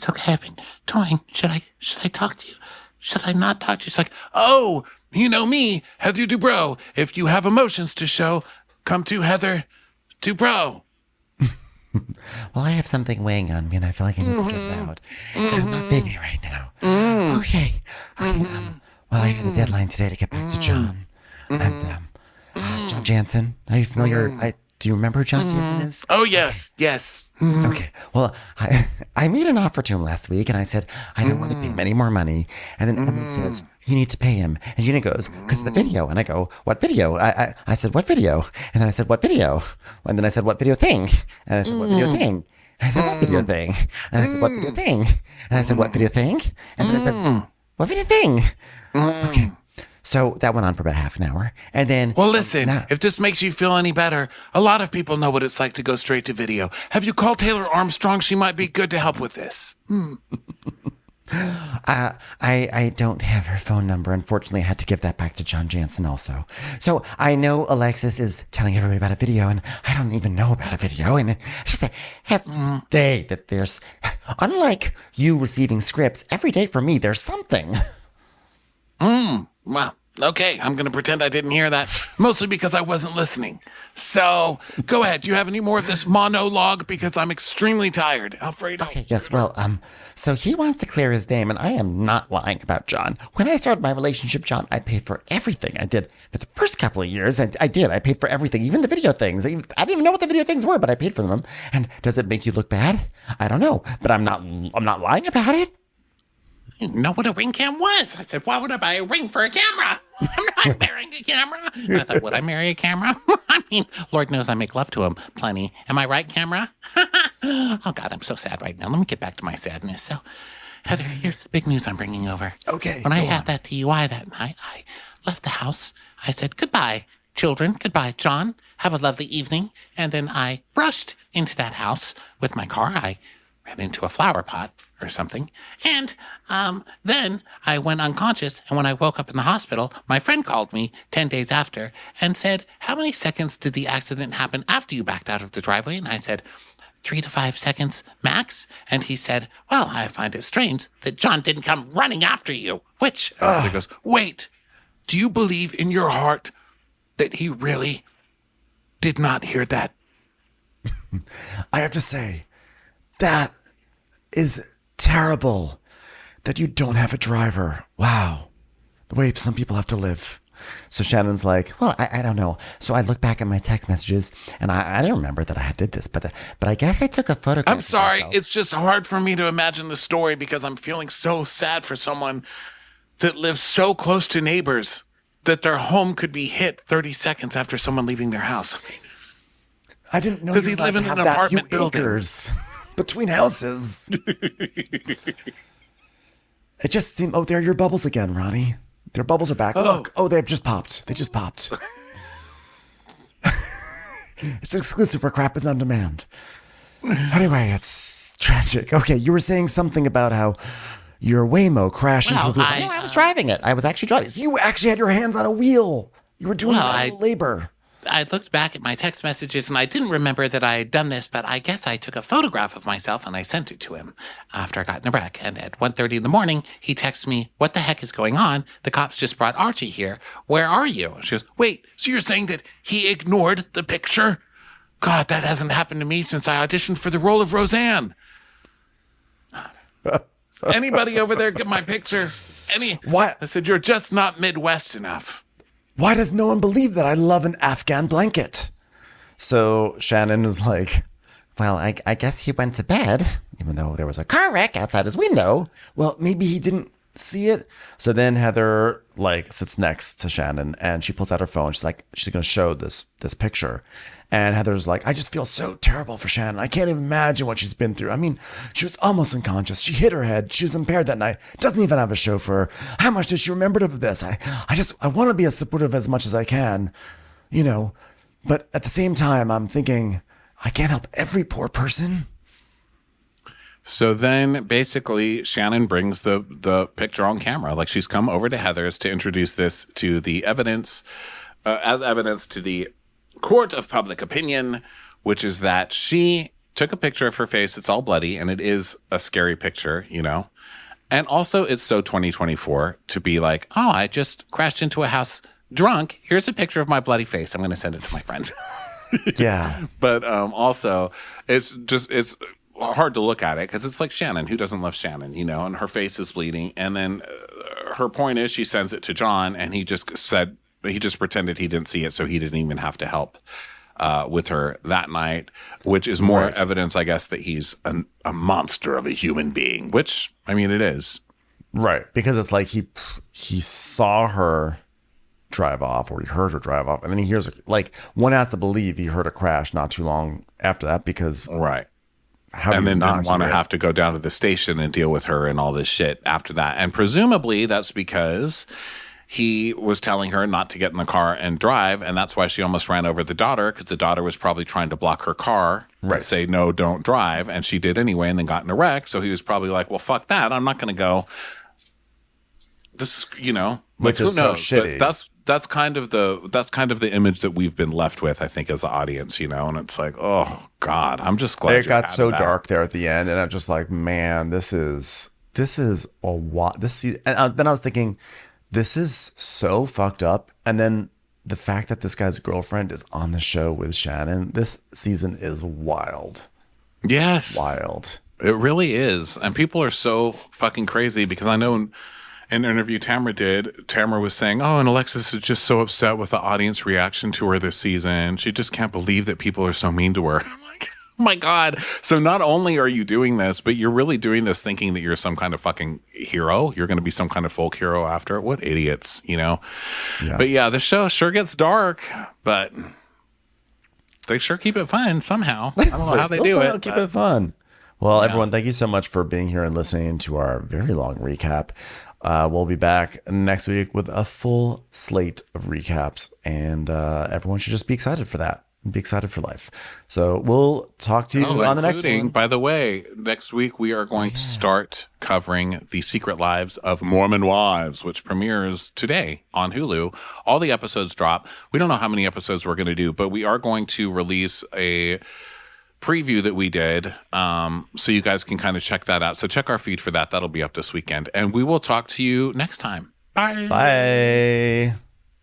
okay. I've been toying. Should I talk to you? Should I not talk to you? she's like, "Oh, you know me, Heather Dubrow. If you have emotions to show, come to Heather Dubrow." Well, I have something weighing on me, and I feel like I need to get it out. And I'm not feeling it right now. Okay. Well, I had a deadline today to get back to John. And John Jansen. Are you familiar? Do you remember who John Jansen is? Oh, yes. Okay. Well, I made an offer to him last week, and I said, I don't want to pay him any more money. And then Emily says, you need to pay him. And Gina goes, because of the video. And I go, what video? I said, what video? And then I said, what video? And then I said, what video thing? And I said, what video thing? And I said, what video thing? And I said, what video thing? And I said, what video thing? And then I said, what video thing? Okay. So that went on for about half an hour. And then... Well, listen, if this makes you feel any better, a lot of people know what it's like to go straight to video. Have you called Taylor Armstrong? She might be good to help with this. I don't have her phone number. Unfortunately, I had to give that back to John Jansen also. So I know Alexis is telling everybody about a video, and I don't even know about a video. And it's just every day that there's... Unlike you receiving scripts, every day for me, there's something. Well, okay, I'm going to pretend I didn't hear that, mostly because I wasn't listening. So, go ahead. Do you have any more of this monologue? Because I'm extremely tired. Alfredo. Okay, yes, well, so he wants to clear his name, and I am not lying about John. When I started my relationship, John, I paid for everything. I did for the first couple of years. I did. I paid for everything, even the video things. I didn't even know what the video things were, but I paid for them. And does it make you look bad? I don't know, but I'm not lying about it. I didn't know what a ring cam was. I said, why would I buy a ring for a camera? I'm not marrying a camera. And I thought, would I marry a camera? I mean, Lord knows I make love to him plenty. Am I right, camera? Oh, God, I'm so sad right now. Let me get back to my sadness. So, Heather, here's the big news I'm bringing over. Okay, When I go had on. that DUI that night, I left the house. I said, goodbye, children. Goodbye, John. Have a lovely evening. And then I rushed into that house with my car. I ran into a flower pot or something. And then I went unconscious. And when I woke up in the hospital, my friend called me 10 days after and said, how many seconds did the accident happen after you backed out of the driveway? And I said, 3 to 5 seconds max. And he said, well, I find it strange that John didn't come running after you, which... He goes, wait, do you believe in your heart that he really did not hear that? I have to say, that is terrible that you don't have a driver. Wow. The way some people have to live. So Shannon's like, Well, I don't know. So I look back at my text messages, and I didn't remember that I did this, but I guess I took a photograph. I'm sorry. It's just hard for me to imagine the story because I'm feeling so sad for someone that lives so close to neighbors that their home could be hit 30 seconds after someone leaving their house. I didn't know Does you he were live allowed in to an have that apartment few building? acres between houses. It just seemed, oh, there are your bubbles again, Ronnie. Their bubbles are back. Look, they've just popped. They just popped. It's exclusive for Crappens on Demand. Anyway, it's tragic. Okay, you were saying something about how your Waymo crashed into a wheel. I was driving it. I was actually driving. You actually had your hands on a wheel. You were doing Well, manual labor. I looked back at my text messages and I didn't remember that I had done this, but I guess I took a photograph of myself and I sent it to him after I got in a wreck. And at 1:30 in the morning, he texts me, "What the heck is going on? The cops just brought Archie here. Where are you?" And she goes, "Wait, so you're saying that he ignored the picture? God, that hasn't happened to me since I auditioned for the role of Roseanne. Anybody over there get my picture? What? I said, you're just not Midwest enough." Why does no one believe that I love an Afghan blanket? So Shannon is like, Well, I guess he went to bed, even though there was a car wreck outside his window. well, maybe he didn't see it. So then Heather like sits next to Shannon and she pulls out her phone. She's like, she's going to show this picture. And Heather's like, I just feel so terrible for Shannon. I can't even imagine what she's been through. I mean, she was almost unconscious. She hit her head. She was impaired that night. Doesn't even have a chauffeur. How much does she remember of this? I want to be as supportive as much as I can, you know. But at the same time, I'm thinking, I can't help every poor person. So then basically Shannon brings the picture on camera. Like she's come over to Heather's to introduce this to the evidence, as evidence to the court of public opinion, which is that she took a picture of her face. It's all bloody and it is a scary picture, you know. And also it's so 2024 to be like, oh, I just crashed into a house drunk. Here's a picture of my bloody face. I'm going to send it to my friends. Yeah. But also it's hard to look at it because it's like Shannon. Who doesn't love Shannon, you know? And her face is bleeding. And then her point is she sends it to John and he just pretended he didn't see it, so he didn't even have to help with her that night, which is more evidence, I guess, that he's a monster of a human being, which, I mean, it is. Right. Because it's like he saw her drive off or he heard her drive off. And then he hears, like, one has to believe he heard a crash not too long after that because... Right. And then didn't want to have to go down to the station and deal with her and all this shit after that. And presumably that's because... he was telling her not to get in the car and drive, and that's why she almost ran over the daughter, because the daughter was probably trying to block her car and say, no, don't drive, and she did anyway and then got in a wreck, so he was probably like, well, fuck that, I'm not going to go. This is, you know, which is so shitty. But that's kind of the image that we've been left with, I think, as an audience, you know, and it's like, oh, God, I'm just glad it got so dark there at the end, and I'm just like, man, this is a lot. And then I was thinking, this is so fucked up. And then the fact that this guy's girlfriend is on the show with Shannon, this season is wild. Yes. Wild. It really is. And people are so fucking crazy because I know in an interview Tamara was saying, oh, and Alexis is just so upset with the audience reaction to her this season. She just can't believe that people are so mean to her. I'm like, oh my God. So not only are you doing this, but you're really doing this thinking that you're some kind of fucking hero. You're going to be some kind of folk hero after. What idiots, you know? Yeah. But yeah, the show sure gets dark, but they sure keep it fun somehow. I don't know how they do it. Keep it fun. Well, everyone, thank you so much for being here and listening to our very long recap. We'll be back next week with a full slate of recaps, and everyone should just be excited for that. Be excited for life. So we'll talk to you on the next one. By the way, next week we are going to start covering The Secret Lives of Mormon Wives, which premieres today on Hulu. All the episodes drop. We don't know how many episodes we're going to do, but we are going to release a preview that we did, so you guys can kind of check that out. So check our feed for that. That'll be up this weekend. And we will talk to you next time. Bye. Bye.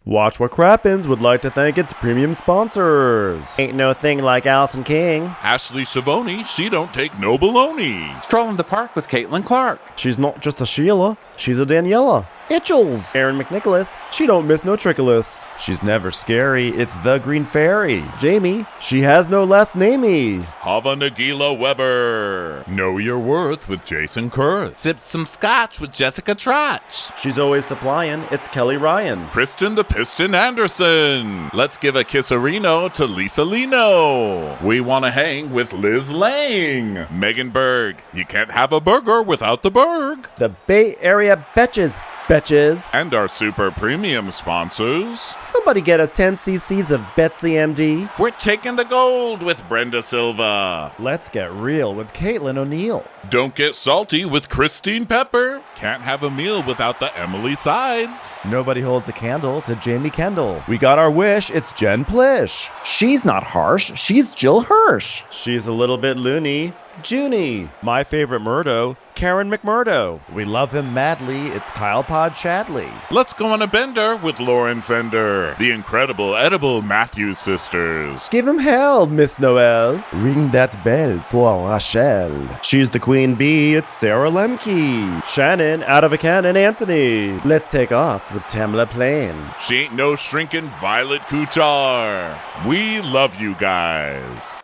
Watch What Crappens would like to thank its premium sponsors. Ain't no thing like Allison King. Ashley Savoni, she don't take no baloney. Strolling the park with Caitlin Clark. She's not just a Sheila, she's a Daniela. Itchels. Aaron McNicholas, she don't miss no trickolas. She's never scary, it's the Green Fairy. Jamie, she has no last namey. Hava Nagila Weber. Know your worth with Jason Kurth. Sip some scotch with Jessica Trotch. She's always supplying, it's Kelly Ryan. Kristen the Piston Anderson. Let's give a kisserino to Lisa Lino. We want to hang with Liz Lang. Megan Berg. You can't have a burger without the Berg. The Bay Area Betches. Betches. And our super premium sponsors. Somebody get us 10 cc's of Betsy MD. We're taking the gold with Brenda Silva. Let's get real with Caitlin O'Neill. Don't get salty with Christine Pepper. Can't have a meal without the Emily Sides. Nobody holds a candle to Jamie Kendall. We got our wish, it's Jen Plish. She's not harsh, she's Jill Hirsch. She's a little bit loony. Junie. My favorite Murdo, Karen McMurdo. We love him madly, it's Kyle Pod Shadley. Let's go on a bender with Lauren Fender. The incredible edible Matthews sisters. Give him hell, Miss Noel. Ring that bell for Rachel. She's the queen bee, it's Sarah Lemke. Shannon, out of a cannon, Anthony. Let's take off with Tamla Plain. She ain't no shrinking Violet Kuchar. We love you guys.